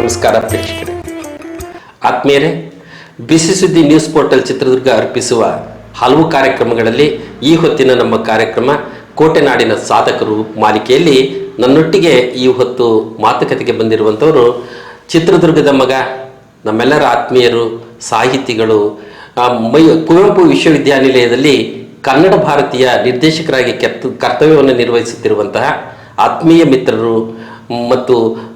ನಮಸ್ಕಾರ ಪ್ರೇಕ್ಷಕರೇ, ಆತ್ಮೀಯರೇ, ಬಿಸಿ ಸುದ್ದಿ ನ್ಯೂಸ್ ಪೋರ್ಟಲ್ ಚಿತ್ರದುರ್ಗ ಅರ್ಪಿಸುವ ಹಲವು ಕಾರ್ಯಕ್ರಮಗಳಲ್ಲಿ ಈ ಹೊತ್ತಿನ ನಮ್ಮ ಕಾರ್ಯಕ್ರಮ ಕೋಟೆನಾಡಿನ ಸಾಧಕರು ಮಾಲಿಕೆಯಲ್ಲಿ ನನ್ನೊಟ್ಟಿಗೆ ಈ ಹೊತ್ತು ಮಾತುಕತೆಗೆ ಬಂದಿರುವಂಥವರು ಚಿತ್ರದುರ್ಗದ ಮಗ, ನಮ್ಮೆಲ್ಲರ ಆತ್ಮೀಯರು, ಸಾಹಿತಿಗಳು, ಕುವೆಂಪು ವಿಶ್ವವಿದ್ಯಾನಿಲಯದಲ್ಲಿ ಕನ್ನಡ ಭಾರತೀಯ ನಿರ್ದೇಶಕರಾಗಿ ಕರ್ತವ್ಯವನ್ನು ನಿರ್ವಹಿಸುತ್ತಿರುವಂತಹ ಆತ್ಮೀಯ ಮಿತ್ರರು ಮತ್ತು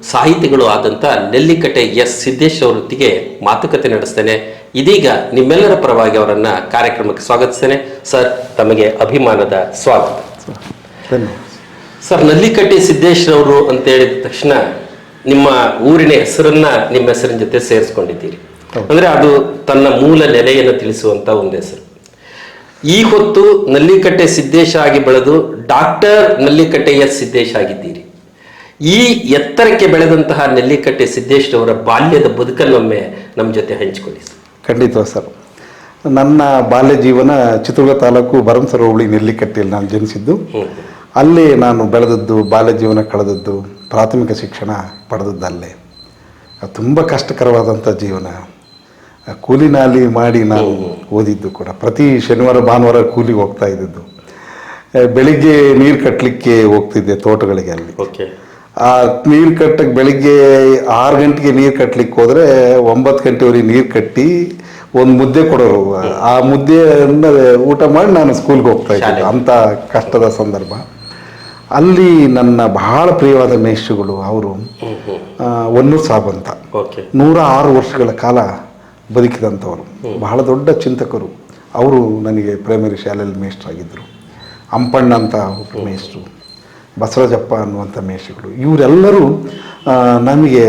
ಸಾಹಿತಿಗಳು ಆದಂಥ ನೆಲ್ಲಿಕಟ್ಟೆ ಎಸ್ ಸಿದ್ದೇಶ್ ಅವರೊಟ್ಟಿಗೆ ಮಾತುಕತೆ ನಡೆಸ್ತೇನೆ. ಇದೀಗ ನಿಮ್ಮೆಲ್ಲರ ಪರವಾಗಿ ಅವರನ್ನು ಕಾರ್ಯಕ್ರಮಕ್ಕೆ ಸ್ವಾಗತಿಸ್ತೇನೆ. ಸರ್, ತಮಗೆ ಅಭಿಮಾನದ ಸ್ವಾಗತ. ಸರ್, ನೆಲ್ಲಿಕಟ್ಟೆ ಸಿದ್ದೇಶ್ ಅವರು ಅಂತ ಹೇಳಿದ ತಕ್ಷಣ ನಿಮ್ಮ ಊರಿನ ಹೆಸರನ್ನ ನಿಮ್ಮ ಹೆಸರಿನ ಜೊತೆ ಸೇರಿಸ್ಕೊಂಡಿದ್ದೀರಿ. ಅಂದ್ರೆ ಅದು ತನ್ನ ಮೂಲ ನೆಲೆಯನ್ನು ತಿಳಿಸುವಂತ ಒಂದು ಹೆಸರು. ಈ ಹೊತ್ತು ನೆಲ್ಲಿಕಟ್ಟೆ ಸಿದ್ದೇಶ್ ಆಗಿ ಬೆಳೆದು ಡಾಕ್ಟರ್ ನೆಲ್ಲಿಕಟ್ಟೆ ಎಸ್ ಸಿದ್ದೇಶ್ ಆಗಿದ್ದೀರಿ. ಈ ಎತ್ತರಕ್ಕೆ ಬೆಳೆದಂತಹ ನೆಲ್ಲಿಕಟ್ಟೆ ಸಿದ್ದೇಶ್ ಅವರ ಬಾಲ್ಯದ ಬದುಕನ್ನೊಮ್ಮೆ ನಮ್ಮ ಜೊತೆ ಹಂಚಿಕೊಳ್ಳಿ. ಖಂಡಿತ ಸರ್. ನನ್ನ ಬಾಲ್ಯ ಜೀವನ ಚಿತ್ರದುರ್ಗ ತಾಲೂಕು ಭರಮಸರ ಹೋಬಳಿ ನೆಲ್ಲಿಕಟ್ಟೆಯಲ್ಲಿ ನಾನು ಜನಿಸಿದ್ದು. ಅಲ್ಲಿ ನಾನು ಬೆಳೆದದ್ದು, ಬಾಲ್ಯ ಜೀವನ ಕಳೆದದ್ದು, ಪ್ರಾಥಮಿಕ ಶಿಕ್ಷಣ ಪಡೆದದ್ದಲ್ಲೇ. ತುಂಬ ಕಷ್ಟಕರವಾದಂಥ ಜೀವನ. ಕೂಲಿ ನಾಲಿ ಮಾಡಿ ನಾನು ಓದಿದ್ದು ಕೂಡ. ಪ್ರತಿ ಶನಿವಾರ ಭಾನುವಾರ ಕೂಲಿಗೆ ಹೋಗ್ತಾ ಇದ್ದಿದ್ದು. ಬೆಳಿಗ್ಗೆ ನೀರು ಕಟ್ಟಲಿಕ್ಕೆ ಹೋಗ್ತಿದ್ದೆ ತೋಟಗಳಿಗೆ. ಅಲ್ಲಿ ಆ ನೀರು ಕಟ್ಟಕ್ಕೆ ಬೆಳಿಗ್ಗೆ 6 ಗಂಟೆಗೆ ನೀರು ಕಟ್ಟಲಿಕ್ಕೆ ಹೋದರೆ 9 ಗಂಟೆವರೆಗೆ ನೀರು ಕಟ್ಟಿ ಒಂದು ಮುದ್ದೆ ಕೊಡೋರು. ಆ ಮುದ್ದೆಯನ್ನು ಊಟ ಮಾಡಿ ನಾನು ಸ್ಕೂಲ್ಗೆ ಹೋಗ್ತಾ ಇದ್ದೆ. ಅಂಥ ಕಷ್ಟದ ಸಂದರ್ಭ. ಅಲ್ಲಿ ನನ್ನ ಬಹಳ ಪ್ರಿಯವಾದ ಮೇಷ್ಟ್ರುಗಳು ಅವರು ಹೊನ್ನೂರು ಸಾಬ್ ಅಂತ, 106 ವರ್ಷಗಳ ಕಾಲ ಬದುಕಿದಂಥವರು, ಬಹಳ ದೊಡ್ಡ ಚಿಂತಕರು. ಅವರು ನನಗೆ ಪ್ರೈಮರಿ ಶಾಲೆಯಲ್ಲಿ ಮೇಷ್ಟ್ರಾಗಿದ್ದರು. ಅಂಪಣ್ಣ ಅಂತ ಒಬ್ಬರು ಮೇಷ್ಟ್ರು, ಬಸವರಾಜಪ್ಪ ಅನ್ನುವಂಥ ಮೇಷ್ಟ್ರುಗಳು. ಇವರೆಲ್ಲರೂ ನಮಗೆ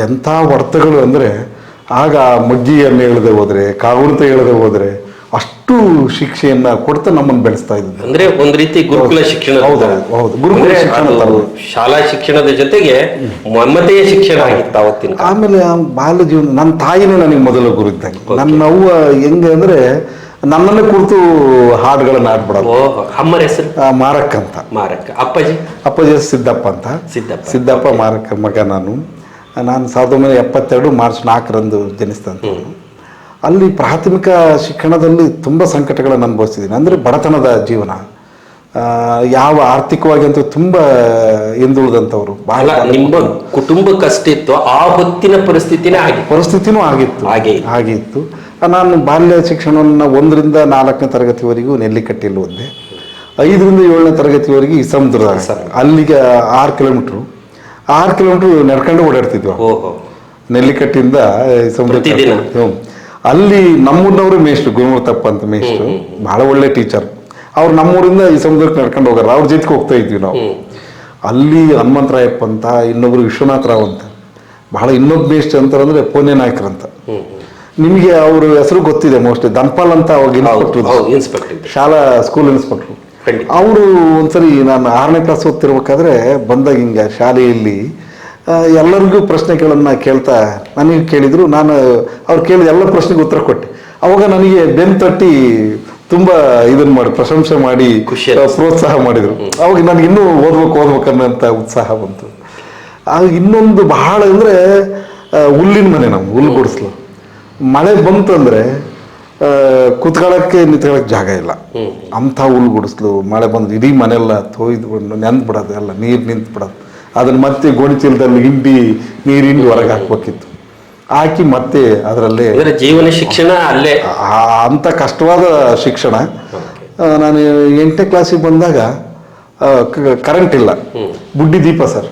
ಎಂಥ ವರ್ತಗಳು ಅಂದರೆ, ಆಗ ಮಗ್ಗಿಯನ್ನು ಹೇಳದೆ ಹೋದರೆ, ಕಾಗುಣಿತ ಹೇಳದೆ ಹೋದರೆ ಅಷ್ಟು ಶಿಕ್ಷೆಯನ್ನು ಕೊಡ್ತಾ ನಮ್ಮನ್ನು ಬೆಳೆಸ್ತಾ ಇದ್ದರು. ಅಂದ್ರೆ ಒಂದು ರೀತಿ ಗುರುಕುಲ ಶಿಕ್ಷಣ. ಹೌದು, ಗುರುಕುಲ ಶಿಕ್ಷಣ, ಶಾಲಾ ಶಿಕ್ಷಣದ ಜೊತೆಗೆ ಮಮತೆಯ ಶಿಕ್ಷಣ ಆಗಿತ್ತು ಅವತ್ತಿನ. ಆಮೇಲೆ ಬಾಲ್ಯ ಜೀವನ, ನನ್ನ ತಾಯಿನೇ ನನಗೆ ಮೊದಲ ಗುರು ಇದ್ದಂಗೆ. ನನ್ನ ಅವ್ವ ಹೆಂಗೆ ಅಂದರೆ ನನ್ನನ್ನೇ ಕುರಿತು ಹಾಡುಗಳನ್ನು ಆಡ್ಬಿಡೋದು. ಅಮ್ಮರ ಹೆಸರು ಮಾರಕ್ಕ ಅಂತ. ಮಾರಕ್ಕ. ಅಪ್ಪಾಜಿ ಸಿದ್ದಪ್ಪ ಅಂತ. ಸಿದ್ದಪ್ಪ ಮಾರಕ್ಕ ಮಗ ನಾನು. 1972 ಮಾರ್ಚ್ 4ರಂದು ಜನಿಸಿದಂಥವ್ರು. ಅಲ್ಲಿ ಪ್ರಾಥಮಿಕ ಶಿಕ್ಷಣದಲ್ಲಿ ತುಂಬ ಸಂಕಟಗಳನ್ನು ಅನುಭವಿಸಿದ್ದೀನಿ. ಅಂದರೆ ಬಡತನದ ಜೀವನ, ಯಾವ ಆರ್ಥಿಕವಾಗಿ ಅಂತೂ ತುಂಬ ಹಿಂದುಳಿದಂಥವ್ರು. ಬಹಳ ನಿಮ್ಮ ಕುಟುಂಬ ಕಷ್ಟ ಇತ್ತು ಆ ಹೊತ್ತಿನ ಪರಿಸ್ಥಿತಿನೂ ಆಗಿತ್ತು. ನಾನು ಬಾಲ್ಯ ಶಿಕ್ಷಣವನ್ನು 1ರಿಂದ 4ನೇ ತರಗತಿವರೆಗೂ ನೆಲ್ಲಿಕಟ್ಟೆಯಲ್ಲಿ ಓದಿದೆ. 5ರಿಂದ 7ನೇ ತರಗತಿವರೆಗೆ ಇಸಮದುರ್ಗ. ಅಲ್ಲಿಗೆ 6 ಕಿಲೋಮೀಟ್ರು ನಡ್ಕೊಂಡು ಓಡಾಡ್ತಿದ್ವಿ. ನೆಲ್ಲಿಕಟ್ಟೆಯಿಂದ ಇಸಮದುರ್ಗ. ಅಲ್ಲಿ ನಮ್ಮೂರಿನವರು ಮೇಷ್ಟ್ರು, ಗುರುಮೂರ್ತಪ್ಪ ಅಂತ ಮೇಷ್ಟ್ರು, ಬಹಳ ಒಳ್ಳೆ ಟೀಚರ್. ಅವ್ರು ನಮ್ಮೂರಿಂದ ಇಸಮದುರ್ಗಕ್ಕೆ ನಡ್ಕೊಂಡು ಹೋಗಾರ. ಅವ್ರ ಜೊತೆಗೆ ಹೋಗ್ತಾ ಇದ್ವಿ ನಾವು. ಅಲ್ಲಿ ಹನುಮಂತರಾಯಪ್ಪ ಅಂತ, ಇನ್ನೊಬ್ರು ವಿಶ್ವನಾಥ ರಾವ್ ಅಂತ, ಬಹಳ ಇನ್ನೊಬ್ಬ ಮೇಷ್ಟ್ರು ಅಂತಾರಂದ್ರೆ ಪೋನೆ ನಾಯ್ಕರ್ ಅಂತ. ನಿಮಗೆ ಅವ್ರ ಹೆಸರು ಗೊತ್ತಿದೆ ಮೋಸ್ಟ್ಲಿ. ಧನ್ಪಾಲ್ ಅಂತ ಅವಾಗ ಇನ್ಸ್ಪೆಕ್ಟರ್, ಶಾಲಾ ಸ್ಕೂಲ್ ಇನ್ಸ್ಪೆಕ್ಟ್ರು. ಅವರು ಒಂದ್ಸರಿ ನಾನು 6ನೇ ಕ್ಲಾಸ್ ಓದ್ತಿರ್ಬೇಕಾದ್ರೆ ಬಂದಾಗ ಹಿಂಗೆ ಶಾಲೆಯಲ್ಲಿ ಎಲ್ಲರಿಗೂ ಪ್ರಶ್ನೆಗಳನ್ನು ಕೇಳ್ತಾ ನನಗೆ ಕೇಳಿದರು. ನಾನು ಅವ್ರು ಕೇಳಿದ ಎಲ್ಲ ಪ್ರಶ್ನೆಗೆ ಉತ್ತರ ಕೊಟ್ಟೆ. ಅವಾಗ ನನಗೆ ಬೆನ್ನು ತಟ್ಟಿ ತುಂಬ ಇದನ್ನು ಮಾಡಿ ಪ್ರಶಂಸೆ ಮಾಡಿ ಪ್ರೋತ್ಸಾಹ ಮಾಡಿದರು. ಅವಾಗ ನನಗೆ ಇನ್ನೂ ಓದ್ಬೇಕನ್ನೋಂಥ ಉತ್ಸಾಹ ಬಂತು. ಆಗ ಇನ್ನೊಂದು ಬಹಳ ಅಂದರೆ ಹುಲ್ಲಿನ ಮನೆ, ನಮ್ಮ ಹುಲ್ಲು ಗುಡಿಸ್ಲು. ಮಳೆ ಬಂತು ಅಂದರೆ ಕುತ್ಕೊಳ್ಳೋಕ್ಕೆ ನಿಂತ್ಕೊಳ್ಳೋಕೆ ಜಾಗ ಇಲ್ಲ. ಅಂಥ ಹುಲ್ಲು ಗುಡಿಸ್ಲು. ಮಳೆ ಬಂದು ಇಡೀ ಮನೆಯೆಲ್ಲ ತೊಯ್ದುಕೊಂಡು ನೆಂದು ಬಿಡೋದು, ಎಲ್ಲ ನೀರು ನಿಂತು ಬಿಡೋದು. ಅದನ್ನು ಮತ್ತೆ ಗೋಣಿಚೀಲದಲ್ಲಿ ನೀರು ಹಿಂಡಿ ಹೊರಗೆ ಹಾಕ್ಬೇಕಿತ್ತು. ಹಾಕಿ ಮತ್ತೆ ಅದರಲ್ಲೇ ಜೀವನ ಶಿಕ್ಷಣ ಅಲ್ಲೇ. ಅಂಥ ಕಷ್ಟವಾದ ಶಿಕ್ಷಣ. ನಾನು 8ನೇ ಕ್ಲಾಸಿಗೆ ಬಂದಾಗ ಕರೆಂಟ್ ಇಲ್ಲ. ಬುಡ್ಡಿ ದೀಪ ಸರ್.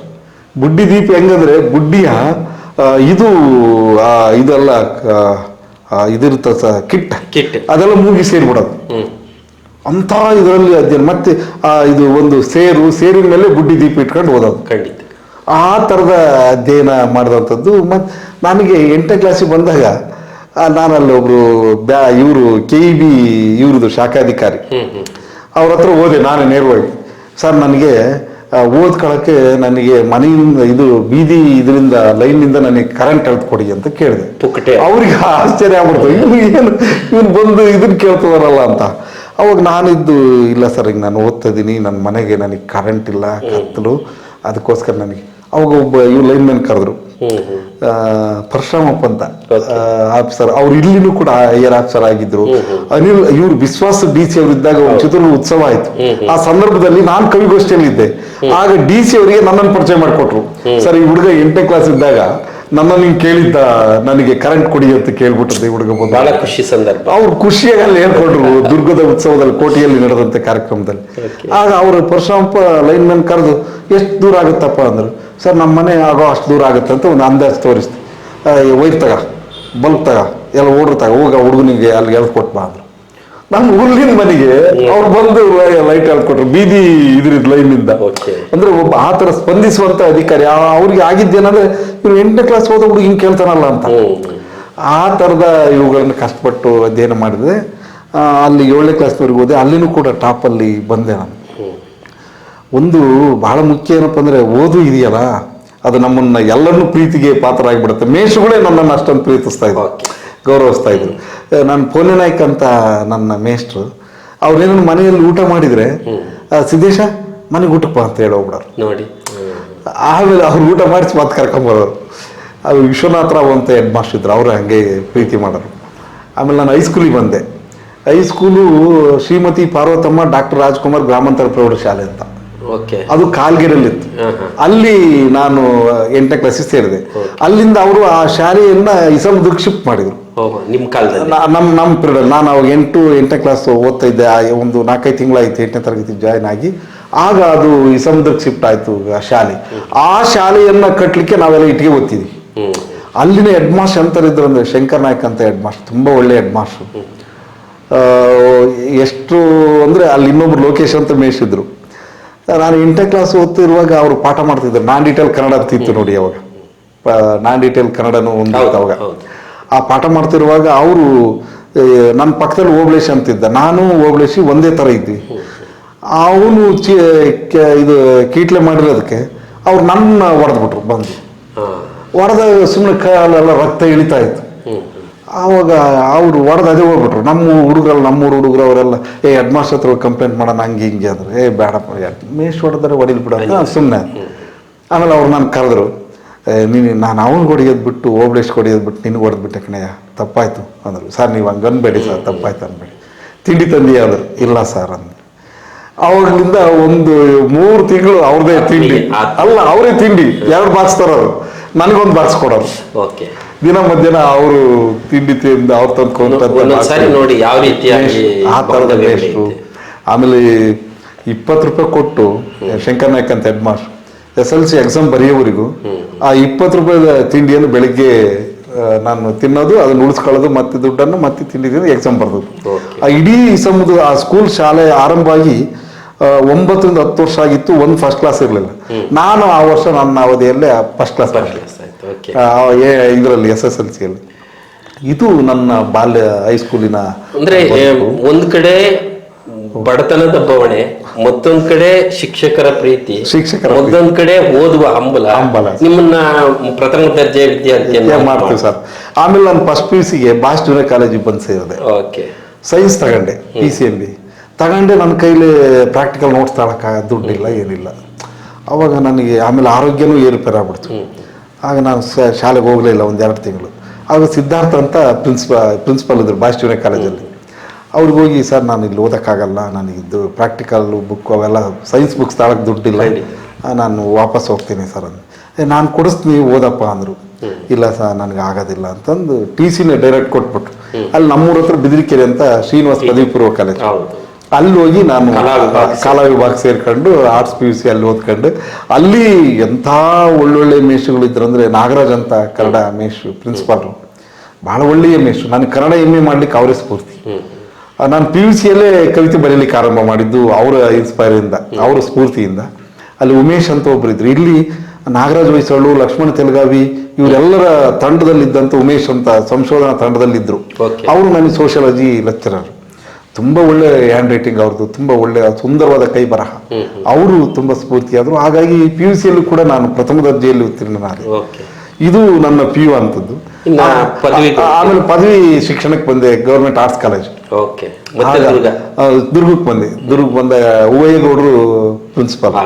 ಬುಡ್ಡಿ ದೀಪ ಹೆಂಗಂದ್ರೆ ಬುಡ್ಡಿಯ ಇದೆಲ್ಲ ಇದಿರುತ್ತೆ ಸರ್, ಕಿಟ್ ಅದೆಲ್ಲ ಮೂಗಿ ಸೇರಿಬಿಡೋದು. ಅಂಥ ಇದರಲ್ಲಿ ಅಧ್ಯಯನ. ಮತ್ತೆ ಇದು ಒಂದು ಸೇರಿನ ಮೇಲೆ ಬುಡ್ಡಿ ದೀಪ ಇಟ್ಕೊಂಡು ಓದೋದು. ಖಂಡಿತ ಆ ಥರದ ಅಧ್ಯಯನ ಮಾಡಿದಂಥದ್ದು. ಮತ್ತು ನನಗೆ 8ನೇ ಕ್ಲಾಸಿಗೆ ಬಂದಾಗ ನಾನಲ್ಲಿ ಒಬ್ರು ಇವರು KEB ಇವ್ರದ್ದು ಶಾಖಾಧಿಕಾರಿ, ಅವ್ರ ಹತ್ರ ಹೋದೆ ನಾನು ನೇರವಾಗಿ. ಸರ್, ನನಗೆ ಓದ್ಕೊಳ್ಳೋಕ್ಕೆ ನನಗೆ ಮನೆಯಿಂದ ಬೀದಿ ಇದರಿಂದ ಲೈನಿಂದ ನನಗೆ ಕರೆಂಟ್ ಎಳ್ದು ಕೊಡಿ ಅಂತ ಕೇಳಿದೆ. ಅವ್ರಿಗೆ ಆಶ್ಚರ್ಯ ಆಗ್ಬಿಡ್ತು, ಇವನು ಬಂದು ಇದನ್ನು ಕೇಳ್ತದಾರಲ್ಲ ಅಂತ. ಅವಾಗ ನಾನಿದ್ದು, ಇಲ್ಲ ಸರ್, ಈಗ ನಾನು ಓದ್ತಾ ಇದ್ದೀನಿ, ನನ್ನ ಮನೆಗೆ ನನಗೆ ಕರೆಂಟ್ ಇಲ್ಲ, ಕತ್ತಲು, ಅದಕ್ಕೋಸ್ಕರ ನನಗೆ. ಅವಾಗ ಒಬ್ಬ ಲೈನ್ ಮ್ಯಾನ್ ಕರೆದ್ರು. ಪರಶುರಾಮಪ್ಪ ಅಂತ ಆಫೀಸರ್, ಅವ್ರು ಇಲ್ಲಿನೂ ಕೂಡ ಐಆರ್ ಆಫೀಸರ್ ಆಗಿದ್ರು. ಅನಿಲ್ ಇವ್ರು ವಿಶ್ವಾಸ ಡಿ ಸಿ ಅವರು ಇದ್ದಾಗ ಒಂದು ಚಿತ್ರದುರ್ಗ ಉತ್ಸವ ಆಯ್ತು. ಆ ಸಂದರ್ಭದಲ್ಲಿ ನಾನು ಕವಿಗೋಷ್ಠಿಯಲ್ಲಿ ಇದ್ದೆ. ಆಗ ಡಿ ಸಿ ಅವರಿಗೆ ನನ್ನನ್ನು ಪರಿಚಯ ಮಾಡಿಕೊಟ್ರು. ಸರ್, ಈ ಹುಡುಗ 8ನೇ ಕ್ಲಾಸ್ ಇದ್ದಾಗ ನನ್ನನ್ನು ಕೇಳಿದ್ದ, ನನಗೆ ಕರೆಂಟ್ ಕೊಡಿ ಅಂತ ಕೇಳ್ಬಿಟ್ಟದ್ದು ಈ ಹುಡುಗ. ಬಹಳ ಖುಷಿ ಸಂದರ್ಭ. ಅವ್ರು ಖುಷಿಯಾಗಿ ಅಲ್ಲಿ ಹೇಳ್ಕೊಟ್ರು ದುರ್ಗದ ಉತ್ಸವದಲ್ಲಿ, ಕೋಟೆಯಲ್ಲಿ ನಡೆದಂತೆ ಕಾರ್ಯಕ್ರಮದಲ್ಲಿ. ಆಗ ಅವರು ಪರಶುರಾಮಪ್ಪ ಲೈನ್ ಮ್ಯಾನ್ ಕರೆದು ಎಷ್ಟು ದೂರ ಆಗುತ್ತಪ್ಪ ಅಂದ್ರು. ಸರ್, ನಮ್ಮ ಮನೆ ಆಗೋ ಅಷ್ಟು ದೂರ ಆಗುತ್ತೆ ಅಂತ ಒಂದು ಅಂದಾಜು ತೋರಿಸ್ತು. ವೈರ್ ತಗ, ಬಲ್ಬ್ ತಗ, ಎಲ್ಲ ಓಡ್ರು ತಗ, ಹೋಗ ಹುಡುಗನಿಗೆ ಅಲ್ಲಿ ಎಳ್ದು ಕೊಟ್ಟು ಬಾ ಅಂದ್ರು. ನಮ್ಮ ಹುಲ್ಲಿನ ಮನೆಗೆ ಅವ್ರು ಬಂದು ಲೈಟ್ ಹೇಳ್ಕೊಟ್ರು, ಬೀದಿ ಇದ್ರಿದ್ ಲೈನಿಂದ. ಅಂದ್ರೆ ಒಬ್ಬ ಆ ಥರ ಸ್ಪಂದಿಸುವಂತ ಅಧಿಕಾರಿ. ಅವ್ರಿಗೆ ಆಗಿದ್ದೇನಂದ್ರೆ ಇವ್ರು 8ನೇ ಕ್ಲಾಸ್ ಹೋದ ಹುಡುಗ ಹಿಂಗೆ ಕೇಳ್ತಾನಲ್ಲ ಅಂತ. ಆ ಥರದ ಇವುಗಳನ್ನ ಕಷ್ಟಪಟ್ಟು ಅಧ್ಯಯನ ಮಾಡಿದೆ. ಅಲ್ಲಿ 7ನೇ ಕ್ಲಾಸ್ವರೆಗೂ ಹೋದೆ. ಅಲ್ಲಿನೂ ಕೂಡ ಟಾಪಲ್ಲಿ ಬಂದೆ ನಾನು. ಒಂದು ಬಹಳ ಮುಖ್ಯ ಏನಪ್ಪ ಅಂದರೆ, ಓದು ಇದೆಯಲ್ಲ, ಅದು ನಮ್ಮನ್ನ ಎಲ್ಲರನ್ನೂ ಪ್ರೀತಿಗೆ ಪಾತ್ರ ಆಗಿಬಿಡುತ್ತೆ. ಮೇಷಗಳೇ ನನ್ನನ್ನು ಅಷ್ಟೊಂದು ಪ್ರೀತಿಸ್ತಾ ಇದ್ರು, ಗೌರವಿಸ್ತಾ ಇದ್ರು. ನಾನು ಪೋನೆ ನಾಯ್ಕ ಅಂತ ನನ್ನ ಮೇಷ್ಟ್ರು, ಅವ್ರೇನು ಮನೆಯಲ್ಲಿ ಊಟ ಮಾಡಿದರೆ ಸಿದ್ದೇಶ ಮನೆಗೆ ಊಟಪ್ಪ ಅಂತ ಹೇಳೋಗ್ಬಿಡೋರು ನೋಡಿ. ಆಮೇಲೆ ಅವ್ರು ಊಟ ಮಾಡಿಸಿ ಮತ್ತೆ ಕರ್ಕೊಂಬರೋರು. ಅದು ವಿಶ್ವನಾಥರಾವ್ ಅಂತ ಹೆಡ್ ಮಾಸ್ಟರ್ ಇದ್ರು, ಅವರು ಹಂಗೆ ಪ್ರೀತಿ ಮಾಡೋರು. ಆಮೇಲೆ ನಾನು ಹೈಸ್ಕೂಲಿಗೆ ಬಂದೆ. ಹೈಸ್ಕೂಲು ಶ್ರೀಮತಿ ಪಾರ್ವತಮ್ಮ ಡಾಕ್ಟರ್ ರಾಜ್ಕುಮಾರ್ ಗ್ರಾಮಾಂತರ ಪ್ರೌಢಶಾಲೆ ಅಂತ, ಅದು ಕಾಲ್ಗೆರೆಯಲ್ಲಿತ್ತು. ಅಲ್ಲಿ ನಾನು 8ನೇ ಕ್ಲಾಸಿಗೆ ಸೇರಿದೆ. ಅಲ್ಲಿಂದ ಅವರು ಆ ಶಾಲೆಯನ್ನ ಇಸಮುದ್ರಕ್ಕೆ ಶಿಫ್ಟ್ ಮಾಡಿದ್ರು. ನಮ್ಮ ಪೀರಿಯಡ್ ನಾನು ಅವಾಗ 8ನೇ ಕ್ಲಾಸ್ ಓದ್ತಾ ಇದ್ದೆ. ಒಂದು 4-5 ತಿಂಗಳಾಯ್ತು 8ನೇ ತರಗತಿ ಜಾಯ್ನ್ ಆಗಿ. ಆಗ ಅದು ಇಸಮುದ್ರಕ್ಕೆ ಶಿಫ್ಟ್ ಆಯ್ತು ಆ ಶಾಲೆ. ಆ ಶಾಲೆಯನ್ನ ಕಟ್ಟಲಿಕ್ಕೆ ನಾವೆಲ್ಲ ಇಟ್ಟಿಗೆ ಓದ್ತಿದ್ವಿ. ಅಲ್ಲಿನ ಹೆಡ್ ಮಾಸ್ಟರ್ ಅಂತರಿದ್ರು ಅಂದ್ರೆ ಶಂಕರ್ ನಾಯ್ಕ ಅಂತ ಹೆಡ್ ಮಾಸ್ಟರ್, ತುಂಬಾ ಒಳ್ಳೆ ಹೆಡ್ ಮಾಸ್ಟರ್. ಎಷ್ಟು ಅಂದ್ರೆ ಅಲ್ಲಿ ಇನ್ನೊಬ್ರು ಲೋಕೇಶ್ ಅಂತ ಮೇಷಿದ್ರು. ನಾನು 8ನೇ ಕ್ಲಾಸ್ ಓದ್ತಿರುವಾಗ ಅವರು ಪಾಠ ಮಾಡ್ತಿದ್ರು. ನಾನ್ ಡೀಟೇಲ್ ಕನ್ನಡ ಅಂತಿತ್ತು ನೋಡಿ ಅವಾಗ. ನಾನ್ ಡೀಟೇಲ್ ಕನ್ನಡನೂ ಒಂದು ಅವಾಗ. ಆ ಪಾಠ ಮಾಡ್ತಿರುವಾಗ ಅವರು ನನ್ನ ಪಕ್ಕದಲ್ಲಿ ಓಬಳೇಶ್ ಅಂತಿದ್ದ, ನಾನು ಓಬಳೇಶಿ ಒಂದೇ ಥರ ಇದ್ವಿ. ಅವನು ಇದು ಕೀಟ್ಲೆ ಮಾಡಿರೋದಕ್ಕೆ ಅವ್ರು ನನ್ನ ಹೊಡೆದ್ಬಿಟ್ರು. ಬಂದು ಹೊಡೆದಾಗ ಸುಮ್ಮನೆ ಕಾಲೆಲ್ಲ ರಕ್ತ ಇಳಿತಾ ಇತ್ತು. ಆವಾಗ ಅವರು ಹೊಡೆದು ಅದೇ ಹೋಗ್ಬಿಟ್ರು. ನಮ್ಮ ಹುಡುಗರು ಅವರೆಲ್ಲ ಹೆಡ್ ಮಾಸ್ಟರ್ ಹತ್ರ ಕಂಪ್ಲೇಂಟ್ ಮಾಡೋಣ ಹಂಗೆ ಹಿಂಗೆ ಅಂದ್ರೆ, ಬೇಡಪ್ಪ ಮೇಷ್ ಹೊಡೆದ್ರೆ ಹೊಡಿಲ್ ಬಿಡ ಸುಮ್ಮನೆ. ಆಮೇಲೆ ಅವ್ರು ನಾನು ಕರೆದ್ರು, ನಾನು ಅವ್ನಿಗೆ ಹೊಡೆಯೋದು ಬಿಟ್ಟು ಓಬಳೇಶ್ ಹೊಡೆಯೋದು ಬಿಟ್ಟು ನಿನಗೆ ಹೊಡೆದ್ಬಿಟ್ಟೆ ಕಣಯ್ಯ, ತಪ್ಪಾಯ್ತು ಅಂದರು. ಸರ್, ನೀವು ಹಂಗೆ ಅನ್ಬೇಡಿ ಸರ್, ತಪ್ಪಾಯ್ತು ಅನ್ಬೇಡಿ. ತಿಂಡಿ ತಂದಿ ಆದರು. ಇಲ್ಲ ಸರ್ ಅಂದ್ರು. ಅವಾಗಲಿಂದ ಒಂದು 3 ತಿಂಗಳು ಅವ್ರದೇ ತಿಂಡಿ, ಅಲ್ಲ ಅವರೇ ತಿಂಡಿ 2 ಬಾಕ್ಸ್ ತರೋರು, ನನಗೊಂದು ಬಾಕ್ಸ್ ಕೊಡೋರು. ದಿನ ಮಧ್ಯಾಹ್ನ ಅವರು ತಿಂಡಿ ತಿಂದು ಅವ್ರು ತಂದ್ಕೊಂಡು ನೋಡಿ ಯಾವ ರೀತಿ ಆ ಥರದ ಮೇಷ್ಟ್ರು. ಆಮೇಲೆ 20 ರೂಪಾಯಿ ಕೊಟ್ಟು ಶಂಕರ್ ನಾಯ್ಕ ಅಂತ ಹೆಡ್ ಮಾಸ್ಟರ್ SLC ಎಕ್ಸಾಮ್ ಬರೆಯೋವರೆಗೂ ಆ 20 ರೂಪಾಯಿದ ತಿಂಡಿಯನ್ನು ಬೆಳಿಗ್ಗೆ ನಾನು ತಿನ್ನೋದು, ಅದನ್ನ ಉಳಿಸ್ಕೊಳ್ಳೋದು, ಮತ್ತೆ ದುಡ್ಡನ್ನು ಮತ್ತೆ ತಿಂಡಿ ಎಕ್ಸಾಮ್ ಬರ್ದದ್ದು. ಆ ಇಡೀ ಸಮುದ್ರ ಆ ಸ್ಕೂಲ್ ಶಾಲೆ ಆರಂಭ ಆಗಿ 9ರಿಂದ 10 ವರ್ಷ ಆಗಿತ್ತು. ಒಂದು ಫಸ್ಟ್ ಕ್ಲಾಸ್ ಇರಲಿಲ್ಲ. ನಾನು ಆ ವರ್ಷ ನನ್ನ ಅವಧಿಯಲ್ಲೇ ಫಸ್ಟ್ ಕ್ಲಾಸ್ ಇದರಲ್ಲಿ SSLCಯಲ್ಲಿ. ಇದು ನನ್ನ ಬಾಲ್ಯ ಹೈಸ್ಕೂಲಿನ. ಅಂದ್ರೆ ಒಂದ್ ಕಡೆ ಬಡತನದ ಬವಣೆ, ಮತ್ತೊಂದ್ ಕಡೆ ಶಿಕ್ಷಕರ ಪ್ರೀತಿ, ಮತ್ತೊಂದ್ ಕಡೆ ಓದುವ ಹಂಬಲ ನಿಮ್ಮನ್ನ ಪ್ರಥಮ ದರ್ಜೆ ವಿದ್ಯಾರ್ಥಿ ಮಾಡ್ತೀವಿ ಸರ್. ಆಮೇಲೆ ನಾನು ಫಸ್ಟ್ PUCಗೆ ಬಾಸ್ ಜೂನಿಯರ್ ಕಾಲೇಜಿಗೆ ಬಂದು ಸೇರಿದೆ. ಸೈನ್ಸ್ ತಗೊಂಡೆ, PCMB ತಗೊಂಡೆ. ನನ್ನ ಕೈಲಿ ಪ್ರಾಕ್ಟಿಕಲ್ ನೋಟ್ಸ್ ತಗೊಳಕ ದುಡ್ಡಿಲ್ಲ, ಏನಿಲ್ಲ. ಅವಾಗ ನನಗೆ ಆಮೇಲೆ ಆರೋಗ್ಯನೂ ಏರುಪೇರು ಆಗ್ಬಿಡ್ತು. ಆಗ ನಾನು ಶಾಲೆಗೆ ಹೋಗಲಿಲ್ಲ ಒಂದು 2 ತಿಂಗಳು. ಆಗ ಸಿದ್ಧಾರ್ಥ ಅಂತ ಪ್ರಿನ್ಸಿಪಲ್ ಇದ್ರು ಬಾಸ್ ಜೂನಿಯರ್ ಕಾಲೇಜಲ್ಲಿ. ಅವ್ರಿಗೆ ಹೋಗಿ, ಸರ್ ನಾನು ಇಲ್ಲಿ ಓದೋಕ್ಕಾಗಲ್ಲ, ನನಗಿದ್ದು ಪ್ರಾಕ್ಟಿಕಲ್ ಬುಕ್ ಅವೆಲ್ಲ ಸೈನ್ಸ್ ಬುಕ್ಸ್ ತಗೊಳಕ್ಕೆ ದುಡ್ಡಿಲ್ಲ, ನಾನು ವಾಪಸ್ ಹೋಗ್ತೀನಿ ಸರ್ ಅಂದು. ನಾನು ಕೊಡಿಸ್ತೀನಿ ಓದಪ್ಪ ಅಂದರು. ಇಲ್ಲ ಸರ್ ನನಗೆ ಆಗೋದಿಲ್ಲ ಅಂತಂದು TCನೇ ಡೈರೆಕ್ಟ್ ಕೊಟ್ಬಿಟ್ರು. ಅಲ್ಲಿ ನಮ್ಮೂರ ಹತ್ರ ಬಿದಿರಿಕೆರೆ ಅಂತ ಶ್ರೀನಿವಾಸ್ ಪದವಿ ಪೂರ್ವ ಕಾಲೇಜ್, ಅಲ್ಲಿ ಹೋಗಿ ನಾನು ಕಲಾ ವಿಭಾಗ ಸೇರ್ಕೊಂಡು ಆರ್ಟ್ಸ್ PUC ಅಲ್ಲಿ ಓದ್ಕೊಂಡು, ಅಲ್ಲಿ ಎಂಥ ಒಳ್ಳೊಳ್ಳೆ ಮೇಷಗಳು ಇದ್ರು ಅಂದರೆ, ನಾಗರಾಜ್ ಅಂತ ಕನ್ನಡ ಮೇಷು ಪ್ರಿನ್ಸಿಪಾಲ್ರು, ಭಾಳ ಒಳ್ಳೆಯ ಮೇಷು. ನಾನು ಕನ್ನಡ MA ಮಾಡ್ಲಿಕ್ಕೆ ಅವರೇ ಸ್ಫೂರ್ತಿ. ನಾನು PUCಯಲ್ಲೇ ಕವಿತೆ ಬರೀಲಿಕ್ಕೆ ಆರಂಭ ಮಾಡಿದ್ದು ಅವರ ಇನ್ಸ್ಪೈರಿಂದ, ಅವರ ಸ್ಫೂರ್ತಿಯಿಂದ. ಅಲ್ಲಿ ಉಮೇಶ್ ಅಂತ ಒಬ್ಬರಿದ್ರು. ಇಲ್ಲಿ ನಾಗರಾಜ್ ಹೊಯ್ಸಳು, ಲಕ್ಷ್ಮಣ ತೆಲಗಾವಿ ಇವರೆಲ್ಲರ ತಂಡದಲ್ಲಿದ್ದಂಥ ಉಮೇಶ್ ಅಂತ ಸಂಶೋಧನಾ ತಂಡದಲ್ಲಿದ್ದರು. ಅವರು ನನಗೆ ಸೋಷಿಯಾಲಜಿ ಲೆಕ್ಚರರ್. ತುಂಬ ಒಳ್ಳೆ ಹ್ಯಾಂಡ್ ರೈಟಿಂಗ್ ಅವ್ರದ್ದು, ತುಂಬ ಒಳ್ಳೆ ಸುಂದರವಾದ ಕೈ ಬರಹ. ಅವರು ತುಂಬ ಸ್ಫೂರ್ತಿಯಾದರು. ಹಾಗಾಗಿ PUCಯಲ್ಲೂ ಕೂಡ ನಾನು ಪ್ರಥಮ ದರ್ಜೆಯಲ್ಲಿ ಉತ್ತೀರ್ಣನಾದೆ. ಇದು ನನ್ನ PU ಅಂತದ್ದು. ಆಮೇಲೆ ಪದವಿ ಶಿಕ್ಷಣಕ್ಕೆ ಬಂದೆ ಗೌರ್ಮೆಂಟ್ ಆರ್ಟ್ಸ್ ಕಾಲೇಜ್ ದುರ್ಗಕ್ಕೆ ಬಂದೆ. ದುರ್ಗಕ್ಕೆ ಬಂದ ಉವಯ್ಯಗೌಡರು ಪ್ರಿನ್ಸಿಪಾಲ್.